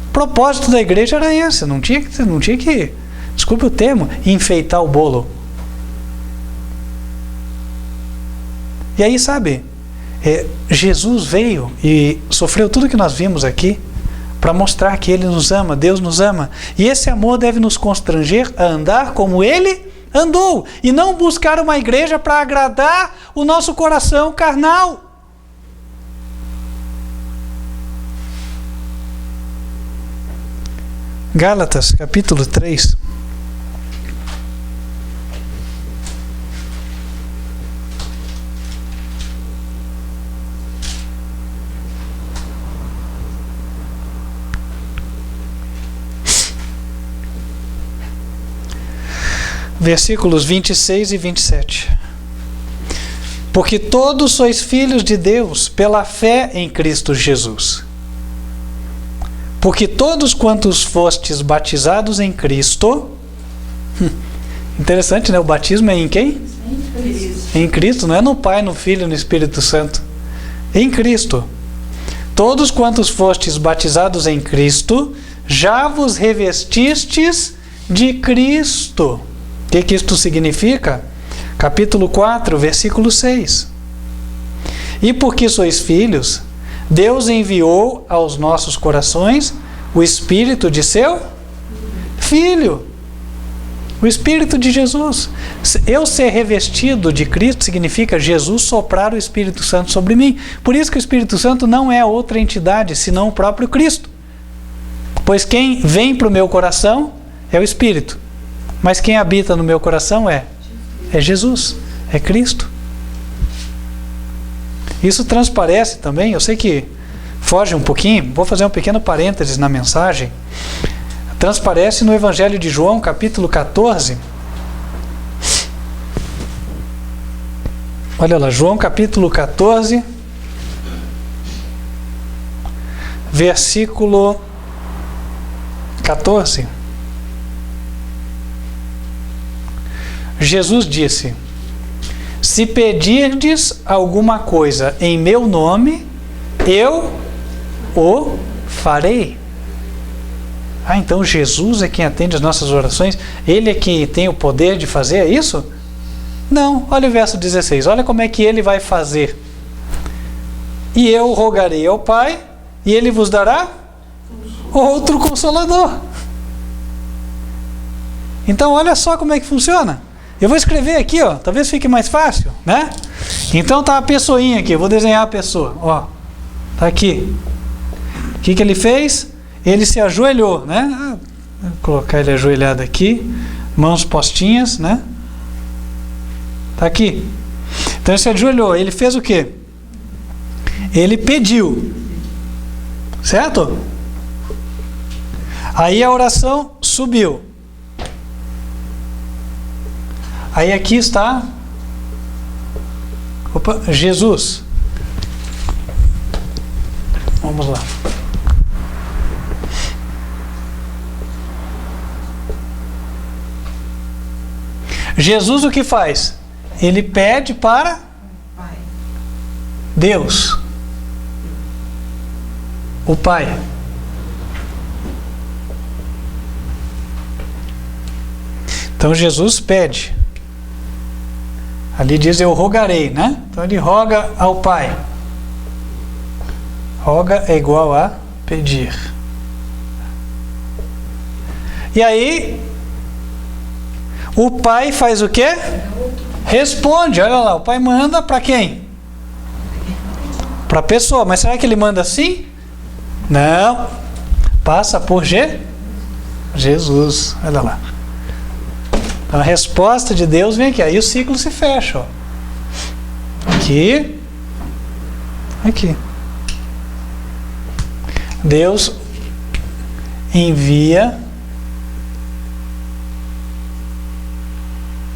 O propósito da igreja era esse, não tinha que, desculpe o termo, enfeitar o bolo. E aí, sabe, Jesus veio e sofreu tudo que nós vimos aqui para mostrar que Ele nos ama, Deus nos ama. E esse amor deve nos constranger a andar como Ele andou. E não buscar uma igreja para agradar o nosso coração carnal. Gálatas, capítulo 3. Versículos 26 e 27. Porque todos sois filhos de Deus pela fé em Cristo Jesus. Porque todos quantos fostes batizados em Cristo... Interessante, né? O batismo é em quem? Em Cristo. Em Cristo, não é no Pai, no Filho, no Espírito Santo. Em Cristo. Todos quantos fostes batizados em Cristo, já vos revestistes de Cristo. O que isto significa? Capítulo 4, versículo 6. E porque sois filhos, Deus enviou aos nossos corações o Espírito de seu Filho. O Espírito de Jesus. Eu ser revestido de Cristo significa Jesus soprar o Espírito Santo sobre mim. Por isso que o Espírito Santo não é outra entidade, senão o próprio Cristo. Pois quem vem para o meu coração é o Espírito. Mas quem habita no meu coração é Jesus, é Cristo. Isso transparece também, eu sei que foge um pouquinho, vou fazer um pequeno parênteses na mensagem. Transparece no Evangelho de João, capítulo 14, Olha lá, João capítulo 14, versículo 14. Jesus disse: se pedirdes alguma coisa em meu nome, eu o farei. Então Jesus é quem atende as nossas orações? Ele é quem tem o poder de fazer isso? Não, olha o verso 16, olha como é que ele vai fazer. E eu rogarei ao Pai, e ele vos dará outro Consolador. Então olha só como é que funciona. Eu vou escrever aqui, ó, talvez fique mais fácil, né? Então tá a pessoinha aqui, eu vou desenhar a pessoa, ó. Tá aqui. O que ele fez? Ele se ajoelhou, né? Vou colocar ele ajoelhado aqui, mãos postinhas, né? Tá aqui. Então ele se ajoelhou, ele fez o quê? Ele pediu. Certo? Aí a oração subiu. Aí aqui está Jesus. Vamos lá. Jesus o que faz? Ele pede para Deus, o Pai. Então Jesus pede. Ali diz eu rogarei, né? Então ele roga ao Pai. Roga é igual a pedir. E aí o Pai faz o quê? Responde. Olha lá, o Pai manda para quem? Para a pessoa. Mas será que ele manda assim? Não. Passa por Jesus. Olha lá. Então, a resposta de Deus vem aqui. Aí o ciclo se fecha. Ó. Aqui. Aqui. Deus envia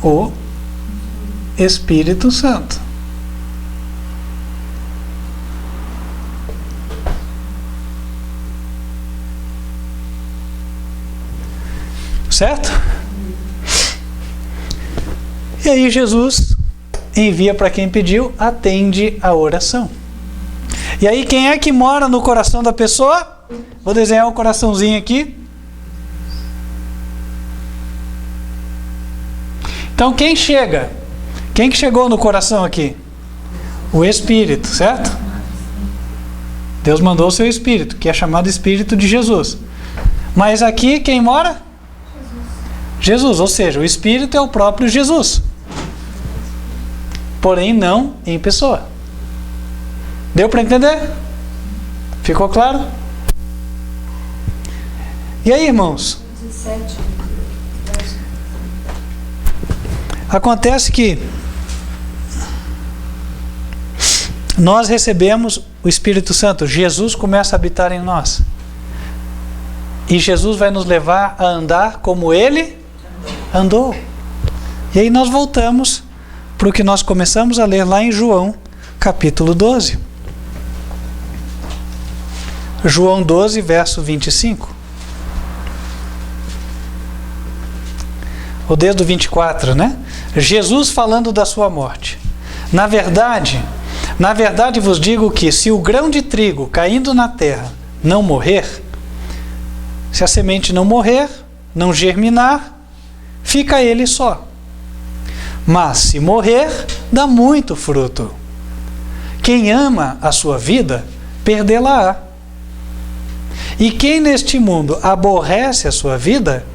o Espírito Santo. Certo? E aí Jesus envia para quem pediu, atende a oração. E aí quem é que mora no coração da pessoa? Vou desenhar um coraçãozinho aqui. Então quem chega? Quem que chegou no coração aqui? O Espírito, certo? Deus mandou o seu Espírito, que é chamado Espírito de Jesus. Mas aqui quem mora? Jesus, ou seja, o Espírito é o próprio Jesus. Porém não em pessoa. Deu para entender? Ficou claro? E aí, irmãos? 17. Acontece que nós recebemos o Espírito Santo, Jesus começa a habitar em nós. E Jesus vai nos levar a andar como Ele andou. E aí nós voltamos para o que nós começamos a ler lá em João, capítulo 12. João 12, verso 25. Ou desde o 24, né? Jesus falando da sua morte. Na verdade vos digo que se o grão de trigo caindo na terra não morrer, se a semente não morrer, não germinar, fica ele só. Mas se morrer, dá muito fruto. Quem ama a sua vida, perdê-la-á. E quem neste mundo aborrece a sua vida,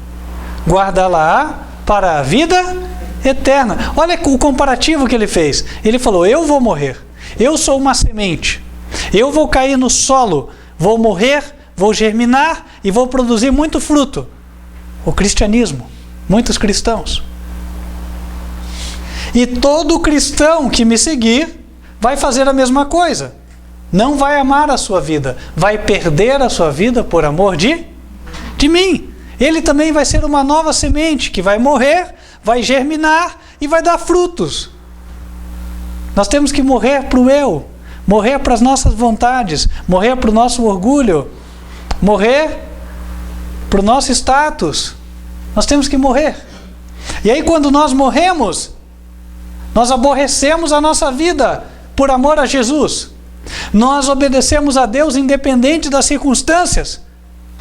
guardá-la-á para a vida eterna. Olha o comparativo que ele fez. Ele falou, eu vou morrer. Eu sou uma semente. Eu vou cair no solo. Vou morrer, vou germinar e vou produzir muito fruto. O cristianismo. Muitos cristãos. E todo cristão que me seguir vai fazer a mesma coisa. Não vai amar a sua vida. Vai perder a sua vida por amor de mim. Ele também vai ser uma nova semente que vai morrer, vai germinar e vai dar frutos. Nós temos que morrer para o eu, morrer para as nossas vontades, morrer para o nosso orgulho, morrer para o nosso status. Nós temos que morrer. E aí quando nós morremos, nós aborrecemos a nossa vida por amor a Jesus. Nós obedecemos a Deus independente das circunstâncias,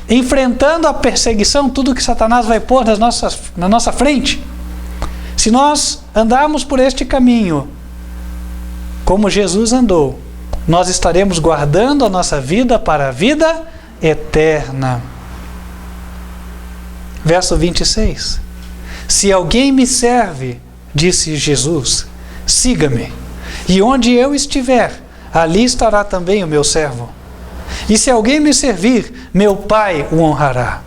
enfrentando a perseguição, tudo que Satanás vai pôr na nossa frente. Se nós andarmos por este caminho, como Jesus andou, nós estaremos guardando a nossa vida para a vida eterna. Verso 26. Se alguém me serve, disse Jesus, siga-me, e onde eu estiver, ali estará também o meu servo. E se alguém me servir, meu Pai o honrará.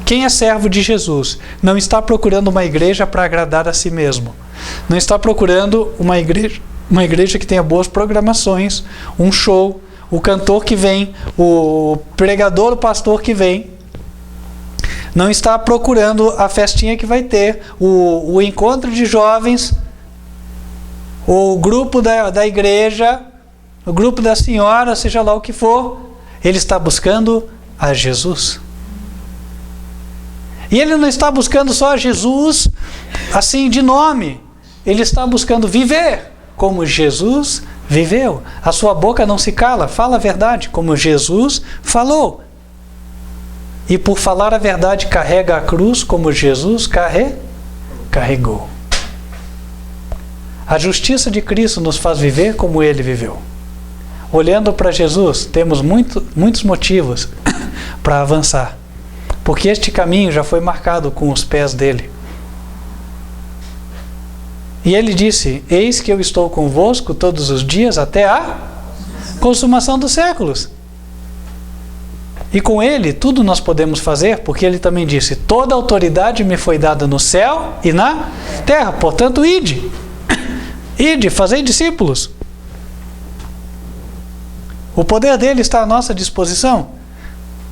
Quem é servo de Jesus não está procurando uma igreja para agradar a si mesmo. Não está procurando uma igreja que tenha boas programações, um show, o cantor que vem, o pregador, o pastor que vem. Não está procurando a festinha que vai ter, o encontro de jovens, o grupo da igreja, o grupo da senhora, seja lá o que for. Ele está buscando a Jesus. E ele não está buscando só a Jesus assim de nome. Ele está buscando viver como Jesus viveu. A sua boca não se cala, fala a verdade como Jesus falou. E por falar a verdade, carrega a cruz como Jesus carregou. A justiça de Cristo nos faz viver como Ele viveu. Olhando para Jesus, temos muitos motivos para avançar. Porque este caminho já foi marcado com os pés dele. E ele disse, eis que eu estou convosco todos os dias até a consumação dos séculos. E com ele tudo nós podemos fazer, porque ele também disse, toda autoridade me foi dada no céu e na terra. Portanto, ide. Ide, fazei discípulos. O poder dele está à nossa disposição.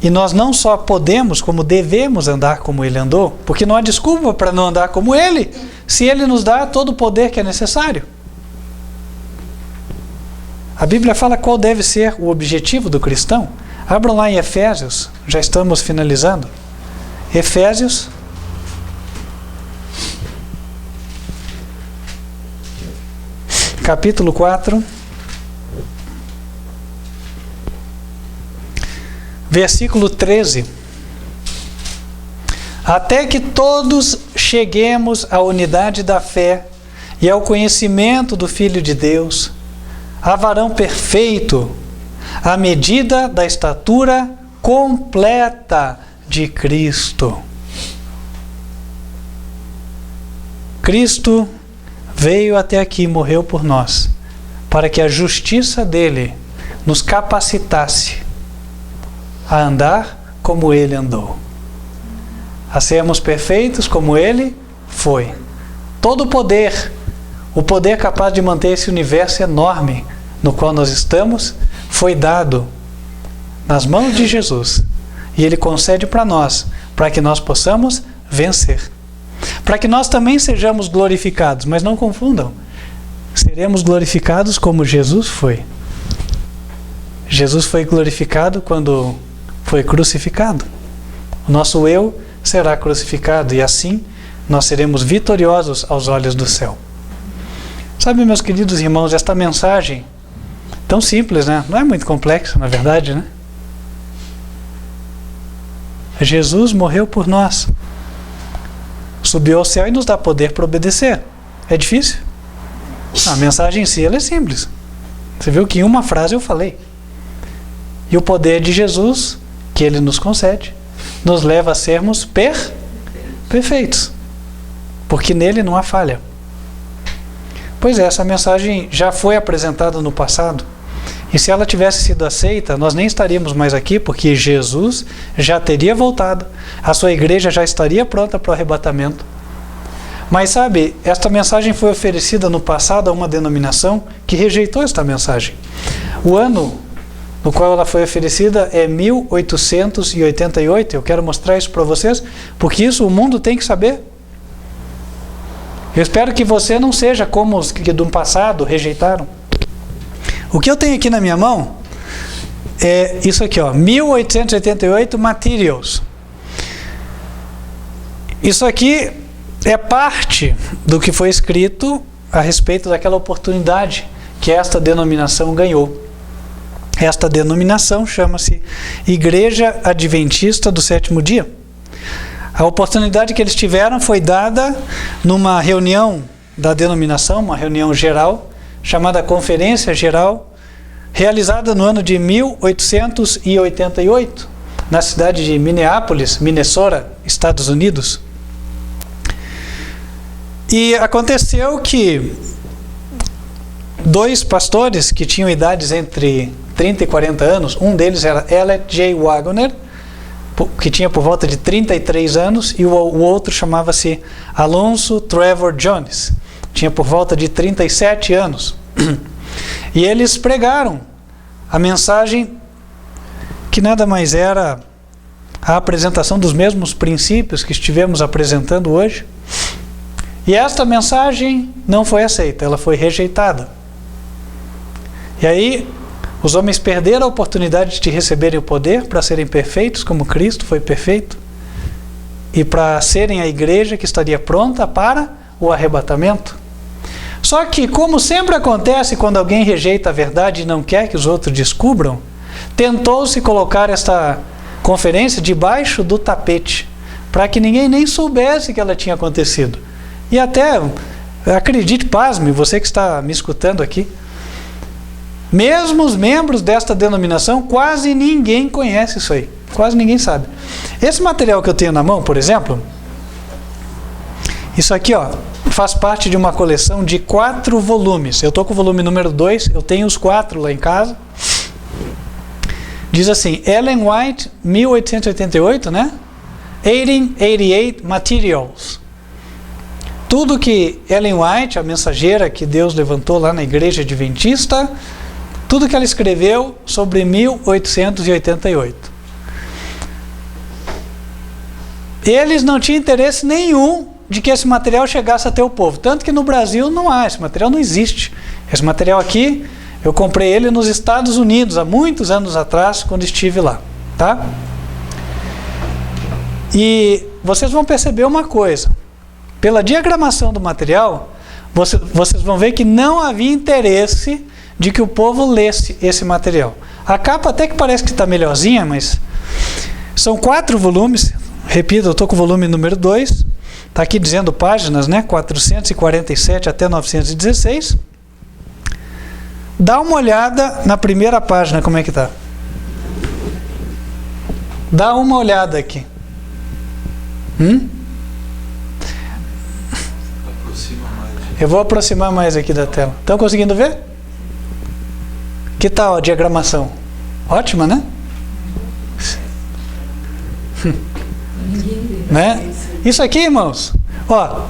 E nós não só podemos, como devemos andar como ele andou, porque não há desculpa para não andar como ele, se ele nos dá todo o poder que é necessário. A Bíblia fala qual deve ser o objetivo do cristão. Abram lá em Efésios, já estamos finalizando. Efésios, capítulo 4, versículo 13. Até que todos cheguemos à unidade da fé e ao conhecimento do Filho de Deus, a varão perfeito, à medida da estatura completa de Cristo. Cristo veio até aqui, morreu por nós, para que a justiça dele nos capacitasse a andar como ele andou, a sermos perfeitos como ele foi. Todo o poder capaz de manter esse universo enorme no qual nós estamos, foi dado nas mãos de Jesus. E ele concede para nós, para que nós possamos vencer. Para que nós também sejamos glorificados, mas não confundam. Seremos glorificados como Jesus foi. Jesus foi glorificado quando foi crucificado. O nosso eu será crucificado e assim nós seremos vitoriosos aos olhos do céu. Sabe, meus queridos irmãos, esta mensagem tão simples, né? Não é muito complexa, na verdade, né? Jesus morreu por nós. Subiu ao céu e nos dá poder para obedecer. É difícil? A mensagem em si ela é simples. Você viu que em uma frase eu falei. E o poder de Jesus, que ele nos concede, nos leva a sermos perfeitos. Porque nele não há falha. Pois é, essa mensagem já foi apresentada no passado. E se ela tivesse sido aceita, nós nem estaríamos mais aqui, porque Jesus já teria voltado. A sua igreja já estaria pronta para o arrebatamento. Mas sabe, esta mensagem foi oferecida no passado a uma denominação que rejeitou esta mensagem. O ano no qual ela foi oferecida é 1888. Eu quero mostrar isso para vocês, porque isso o mundo tem que saber. Eu espero que você não seja como os que do passado rejeitaram. O que eu tenho aqui na minha mão é isso aqui, ó, 1888 Materials. Isso aqui é parte do que foi escrito a respeito daquela oportunidade que esta denominação ganhou. Esta denominação chama-se Igreja Adventista do Sétimo Dia. A oportunidade que eles tiveram foi dada numa reunião da denominação, uma reunião geral, chamada Conferência Geral, realizada no ano de 1888, na cidade de Minneapolis, Minnesota, Estados Unidos. E aconteceu que dois pastores que tinham idades entre 30 e 40 anos, um deles era Elliot J. Waggoner, que tinha por volta de 33 anos, e o outro chamava-se Alonso Trevor Jones, tinha por volta de 37 anos. E eles pregaram a mensagem que nada mais era a apresentação dos mesmos princípios que estivemos apresentando hoje. E esta mensagem não foi aceita, ela foi rejeitada. E aí, os homens perderam a oportunidade de receberem o poder para serem perfeitos, como Cristo foi perfeito, e para serem a igreja que estaria pronta para o arrebatamento. Só que, como sempre acontece quando alguém rejeita a verdade e não quer que os outros descubram, tentou-se colocar esta conferência debaixo do tapete, para que ninguém nem soubesse que ela tinha acontecido. E até, acredite, pasme, você que está me escutando aqui, mesmo os membros desta denominação, quase ninguém conhece isso aí. Quase ninguém sabe. Esse material que eu tenho na mão, por exemplo, isso aqui, ó, faz parte de uma coleção de 4 volumes. Eu estou com o volume número 2, eu tenho os 4 lá em casa. Diz assim, Ellen White, 1888, né? 1888 Materials. Tudo que Ellen White, a mensageira que Deus levantou lá na Igreja Adventista, tudo que ela escreveu sobre 1888. Eles não tinham interesse nenhum de que esse material chegasse até o povo. Tanto que no Brasil não há, esse material não existe. Esse material aqui, eu comprei ele nos Estados Unidos, há muitos anos atrás, quando estive lá. Tá? E vocês vão perceber uma coisa. Pela diagramação do material, vocês vão ver que não havia interesse de que o povo lesse esse material. A capa até que parece que está melhorzinha, mas são 4 volumes. Repito, eu estou com o volume número 2. Está aqui dizendo páginas, né? 447 até 916. Dá uma olhada na primeira página, como é que está. Dá uma olhada aqui. Eu vou aproximar mais aqui da tela. Estão conseguindo ver? Que tal a diagramação? Ótima, né? Né? Isso aqui, irmãos, ó,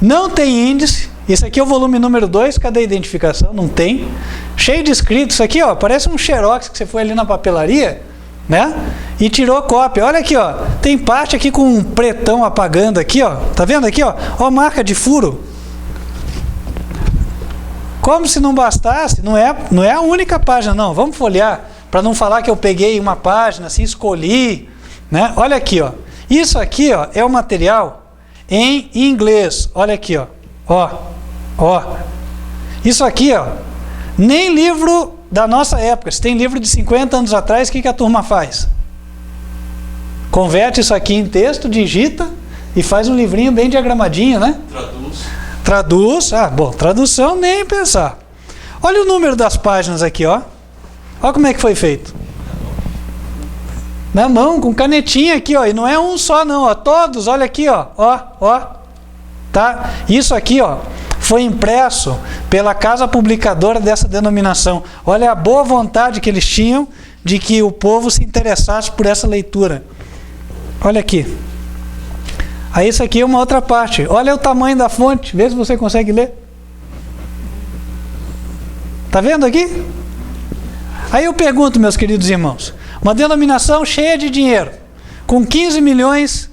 não tem índice. Isso aqui é o volume número 2, cadê a identificação? Não tem. Cheio de escritos. Isso aqui, ó, parece um xerox que você foi ali na papelaria, né? E tirou cópia. Olha aqui, ó, tem parte aqui com um pretão apagando aqui, ó. Tá vendo aqui, ó? Ó, marca de furo. Como se não bastasse, não é a única página, não. Vamos folhear, para não falar que eu peguei uma página, assim, escolhi, né? Olha aqui, ó. Isso aqui, ó, é o material em inglês. Olha aqui, ó. Ó. Isso aqui, ó, nem livro da nossa época. Se tem livro de 50 anos atrás, o que a turma faz? Converte isso aqui em texto, digita e faz um livrinho bem diagramadinho, né? Traduz. Ah, bom, tradução nem pensar. Olha o número das páginas aqui, ó. Olha como é que foi feito. Na mão, com canetinha aqui, ó. E não é um só, não, ó. Todos, olha aqui, ó. Ó. Tá? Isso aqui, ó, foi impresso pela casa publicadora dessa denominação. Olha a boa vontade que eles tinham de que o povo se interessasse por essa leitura. Olha aqui. Aí isso aqui é uma outra parte. Olha o tamanho da fonte. Vê se você consegue ler. Tá vendo aqui? Aí eu pergunto, meus queridos irmãos, uma denominação cheia de dinheiro, com 15 milhões,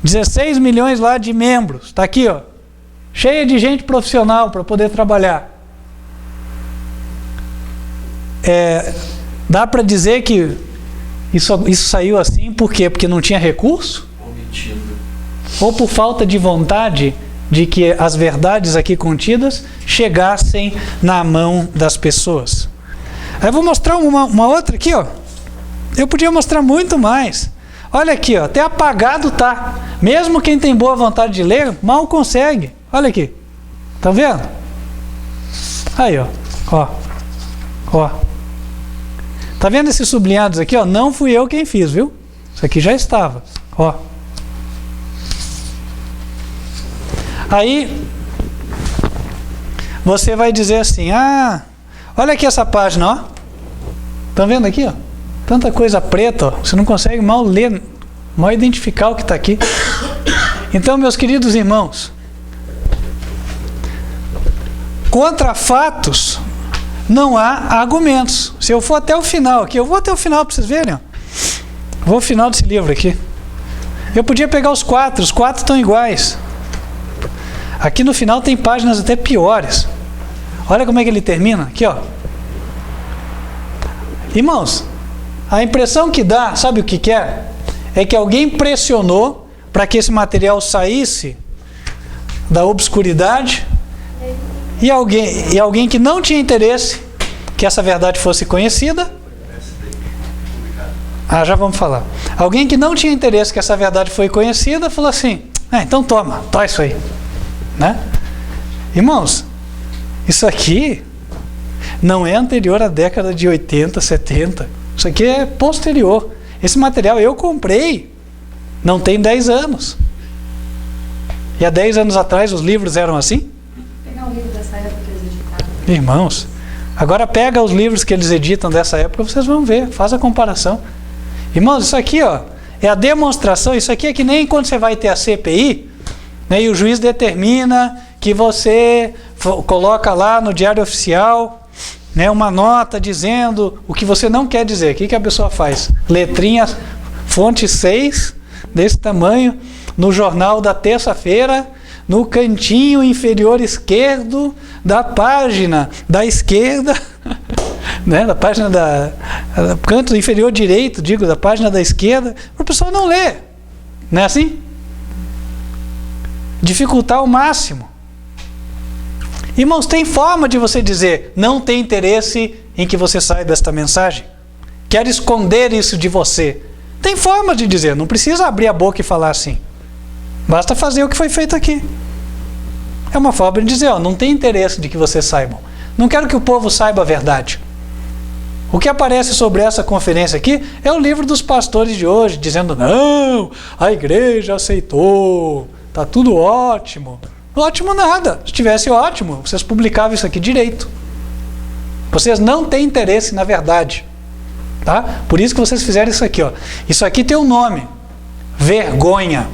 16 milhões lá de membros. Está aqui, ó. cheia de gente profissional para poder trabalhar. Dá para dizer que isso saiu assim por quê? Porque não tinha recurso? Omitido. Ou por falta de vontade de que as verdades aqui contidas chegassem na mão das pessoas. Aí eu vou mostrar uma outra aqui, ó. Eu podia mostrar muito mais. Olha aqui, ó, até apagado tá. Mesmo quem tem boa vontade de ler, mal consegue. Olha aqui. Tá vendo? Aí, ó. Ó. Tá vendo esses sublinhados aqui, ó? Não fui eu quem fiz, viu? Isso aqui já estava. Ó. Aí você vai dizer assim: ah, olha aqui essa página, ó. Estão vendo aqui, ó? Tanta coisa preta, ó. Você não consegue mal ler, mal identificar o que está aqui. Então, meus queridos irmãos, contra fatos não há argumentos. Se eu for até o final aqui, eu vou até o final para vocês verem, ó. Vou ao final desse livro aqui. Eu podia pegar os quatro estão iguais. Aqui no final tem páginas até piores. Olha como é que ele termina. Aqui, ó. Irmãos, a impressão que dá, sabe o que é? É que alguém pressionou para que esse material saísse da obscuridade e alguém que não tinha interesse que essa verdade fosse conhecida. Já vamos falar. Alguém que não tinha interesse que essa verdade foi conhecida falou assim: então toma isso aí. Né? Irmãos, isso aqui não é anterior à década de 80, 70. Isso aqui é posterior. Esse material eu comprei, não tem 10 anos. E há 10 anos atrás os livros eram assim? Pegar um livro dessa época que eles editaram. Irmãos, agora pega os livros que eles editam dessa época, vocês vão ver, faz a comparação. Irmãos, isso aqui, ó, é a demonstração. Isso aqui é que nem quando você vai ter a CPI, né, e o juiz determina que você coloca lá no diário oficial, né, uma nota dizendo o que você não quer dizer. O que a pessoa faz? Letrinha, fonte 6, desse tamanho, no jornal da terça-feira, no cantinho inferior esquerdo da página da esquerda, né, da página canto inferior direito, da página da esquerda, para a pessoa não ler. Não é assim? Dificultar ao máximo. Irmãos, tem forma de você dizer: não tem interesse em que você saiba desta mensagem? Quer esconder isso de você? Tem forma de dizer, não precisa abrir a boca e falar assim. Basta fazer o que foi feito aqui. É uma forma de dizer: não tem interesse de que vocês saibam. Não quero que o povo saiba a verdade. O que aparece sobre essa conferência aqui é o livro dos pastores de hoje, dizendo: não, a igreja aceitou, está tudo ótimo. Ótimo nada. Se tivesse ótimo, vocês publicavam isso aqui direito. Vocês não têm interesse na verdade. Tá? Por isso que vocês fizeram isso aqui. Ó. Isso aqui tem um nome: vergonha.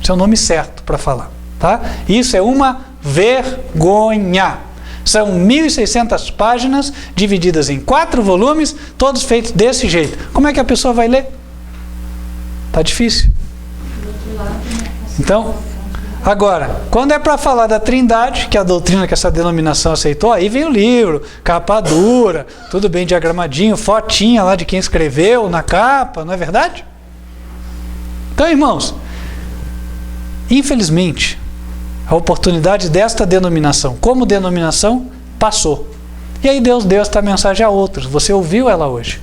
Esse é o nome certo para falar. Tá? Isso é uma vergonha. São 1.600 páginas, divididas em 4 volumes, todos feitos desse jeito. Como é que a pessoa vai ler? Tá difícil. Então, agora, quando é para falar da Trindade, que é a doutrina que essa denominação aceitou, aí vem o livro, capa dura, tudo bem diagramadinho, fotinha lá de quem escreveu na capa, não é verdade? Então, irmãos, infelizmente, a oportunidade desta denominação, como denominação, passou. E aí Deus deu esta mensagem a outros. Você ouviu ela hoje.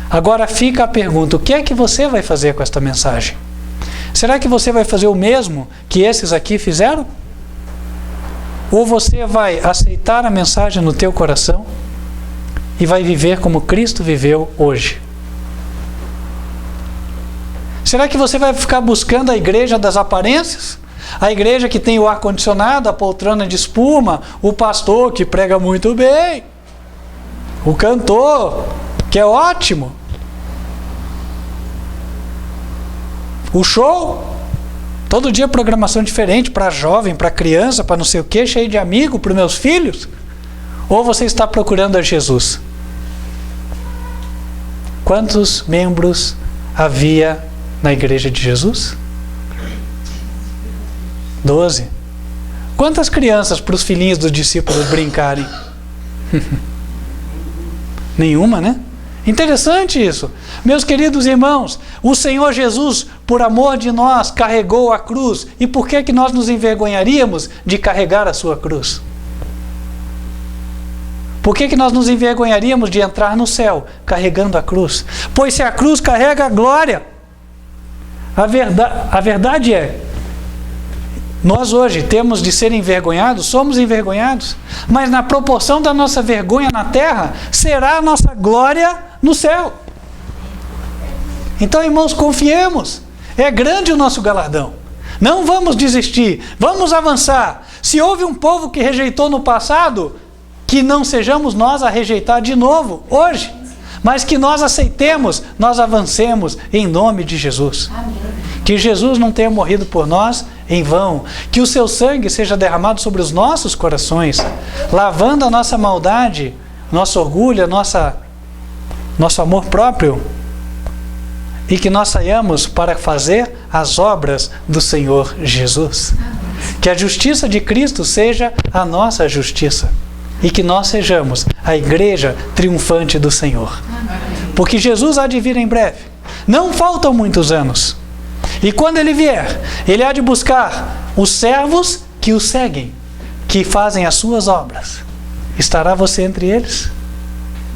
Agora fica a pergunta: o que é que você vai fazer com esta mensagem? Será que você vai fazer o mesmo que esses aqui fizeram? Ou você vai aceitar a mensagem no teu coração e vai viver como Cristo viveu hoje? Será que você vai ficar buscando a igreja das aparências? A igreja que tem o ar-condicionado, a poltrona de espuma, o pastor que prega muito bem, o cantor que é ótimo, o show, todo dia programação diferente para jovem, para criança, para não sei o que, cheio de amigo, para os meus filhos? Ou você está procurando a Jesus? Quantos membros havia na igreja de Jesus? 12. Quantas crianças para os filhinhos dos discípulos brincarem? Nenhuma, né? Interessante isso. Meus queridos irmãos, o Senhor Jesus, por amor de nós, carregou a cruz. E por que nós nos envergonharíamos de carregar a sua cruz? Por que nós nos envergonharíamos de entrar no céu carregando a cruz? Pois se a cruz carrega a glória, a verdade é, nós hoje temos de ser envergonhados, somos envergonhados, mas na proporção da nossa vergonha na terra, será a nossa glória no céu. Então, irmãos, confiemos, é grande o nosso galardão. Não vamos desistir, vamos avançar. Se houve um povo que rejeitou no passado, que não sejamos nós a rejeitar de novo, hoje, mas que nós aceitemos, nós avancemos em nome de Jesus. Amém. Que Jesus não tenha morrido por nós em vão, que o seu sangue seja derramado sobre os nossos corações, lavando a nossa maldade, nosso orgulho, nosso amor próprio, e que nós saiamos para fazer as obras do Senhor Jesus. Que a justiça de Cristo seja a nossa justiça. E que nós sejamos a igreja triunfante do Senhor. Porque Jesus há de vir em breve. Não faltam muitos anos. E quando Ele vier, Ele há de buscar os servos que o seguem, que fazem as suas obras. Estará você entre eles?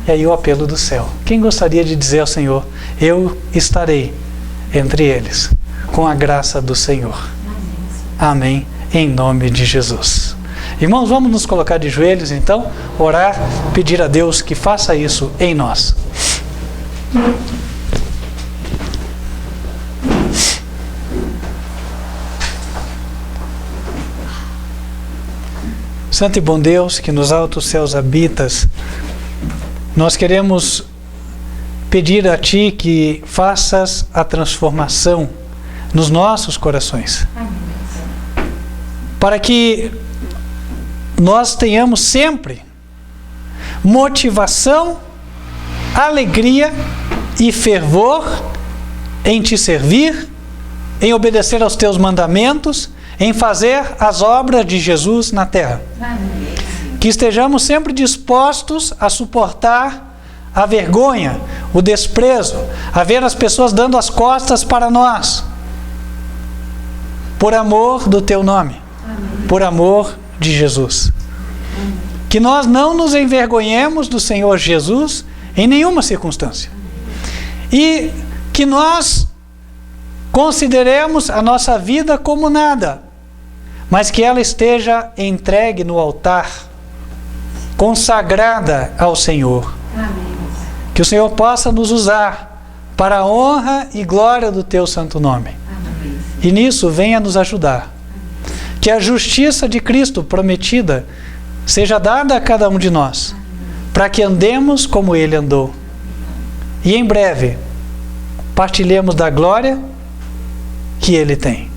E aí o apelo do céu. Quem gostaria de dizer ao Senhor, eu estarei entre eles, com a graça do Senhor. Amém. Em nome de Jesus. Irmãos, vamos nos colocar de joelhos então, orar, pedir a Deus que faça isso em nós. Santo e bom Deus, que nos altos céus habitas, nós queremos pedir a Ti que faças a transformação nos nossos corações, para que nós tenhamos sempre motivação, alegria e fervor em Te servir, em obedecer aos Teus mandamentos, em fazer as obras de Jesus na terra. Que estejamos sempre dispostos a suportar a vergonha, o desprezo, a ver as pessoas dando as costas para nós, por amor do Teu nome, por amor de Jesus. Que nós não nos envergonhemos do Senhor Jesus em nenhuma circunstância. E que nós consideremos a nossa vida como nada, mas que ela esteja entregue no altar, consagrada ao Senhor. Que o Senhor possa nos usar para a honra e glória do Teu santo nome. E nisso venha nos ajudar. Que a justiça de Cristo prometida seja dada a cada um de nós, para que andemos como Ele andou. E em breve, partilhemos da glória que Ele tem.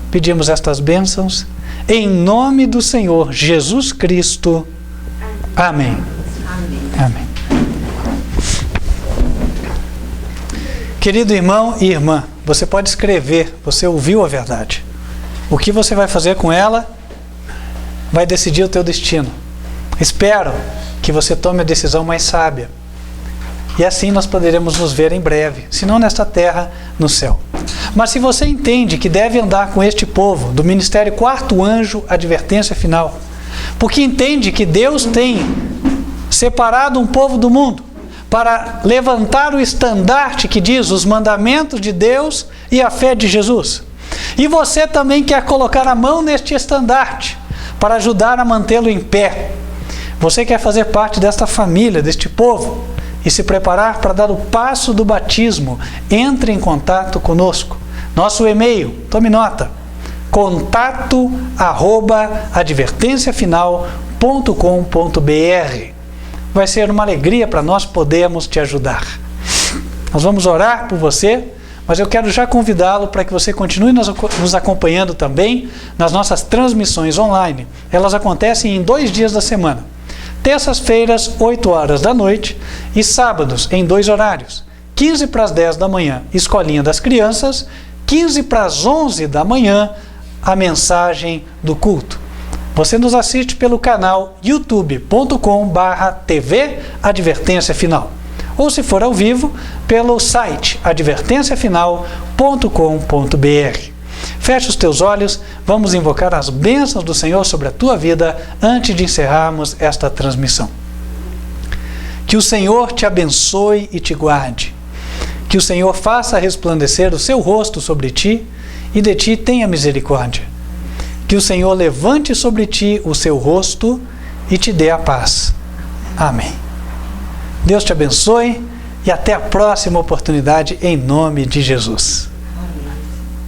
Pedimos estas bênçãos em nome do Senhor Jesus Cristo. Amém. Amém. Querido irmão e irmã, você pode escrever, você ouviu a verdade. O que você vai fazer com ela vai decidir o teu destino. Espero que você tome a decisão mais sábia. E assim nós poderemos nos ver em breve, se não nesta terra, no céu. Mas se você entende que deve andar com este povo, do Ministério Quarto Anjo, Advertência Final, porque entende que Deus tem separado um povo do mundo para levantar o estandarte que diz os mandamentos de Deus e a fé de Jesus. E você também quer colocar a mão neste estandarte para ajudar a mantê-lo em pé. Você quer fazer parte desta família, deste povo, e se preparar para dar o passo do batismo. Entre em contato conosco. Nosso e-mail, tome nota, contato@advertenciafinal.com.br. Vai ser uma alegria para nós podermos te ajudar. Nós vamos orar por você, mas eu quero já convidá-lo para que você continue nos acompanhando também nas nossas transmissões online. Elas acontecem em 2 dias da semana. Terças-feiras, 8 horas da noite, e sábados, em 2 horários. 15 para as 10 da manhã, Escolinha das Crianças, 15 para as 11 da manhã, a mensagem do culto. Você nos assiste pelo canal youtube.com/TV Advertência Final. Ou se for ao vivo, pelo site advertenciafinal.com.br. Feche os teus olhos, vamos invocar as bênçãos do Senhor sobre a tua vida antes de encerrarmos esta transmissão. Que o Senhor te abençoe e te guarde. Que o Senhor faça resplandecer o seu rosto sobre ti e de ti tenha misericórdia. Que o Senhor levante sobre ti o seu rosto e te dê a paz. Amém. Deus te abençoe e até a próxima oportunidade em nome de Jesus.